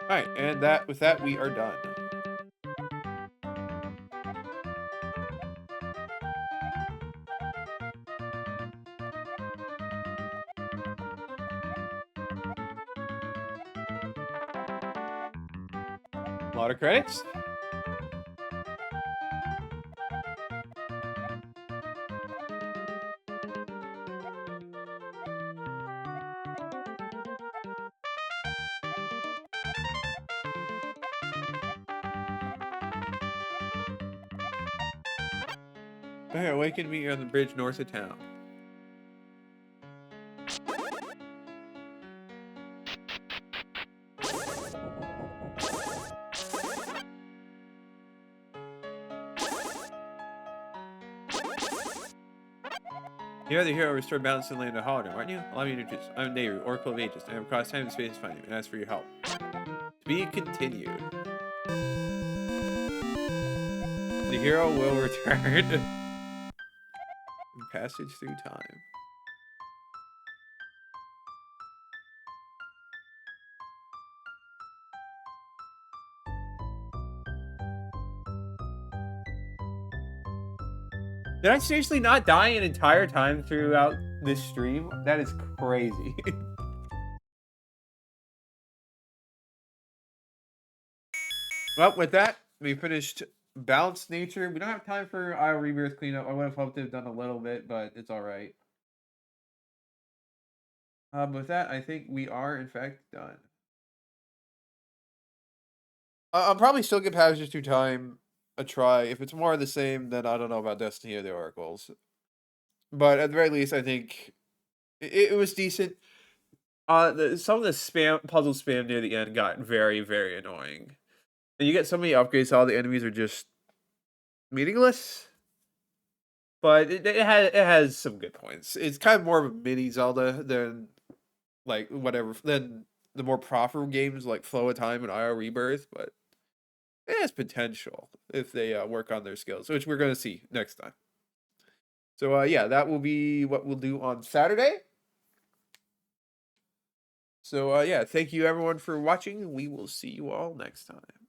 Alright, and with that, we are done. A lot of credits? Hey, awaken me on the bridge north of town. You're the hero restored balance in the land of Holodrum, aren't you? Allow me to introduce. I'm Nehru, Oracle of Ages. I have crossed time and space to find you, and ask for your help. To be continued. The hero will return. Passage through time. Did I seriously not die an entire time throughout this stream? That is crazy. Well, with that, we finished Balanced Nature. We don't have time for our Rebirth cleanup. I would have hoped to have done a little bit, but it's alright. With that, I think we are, in fact, done. I'll probably still give Passages Through Time a try. If it's more of the same, then I don't know about Destiny or the Oracles. But at the very least, I think it was decent. Some of the puzzle spam near the end got very, very annoying. And you get so many upgrades, all the enemies are just meaningless. But it has some good points. It's kind of more of a mini Zelda than like whatever than the more proper games like Flow of Time and IO Rebirth, but it has potential if they work on their skills, which we're going to see next time. So yeah, that will be what we'll do on Saturday. So yeah, thank you everyone for watching. We will see you all next time.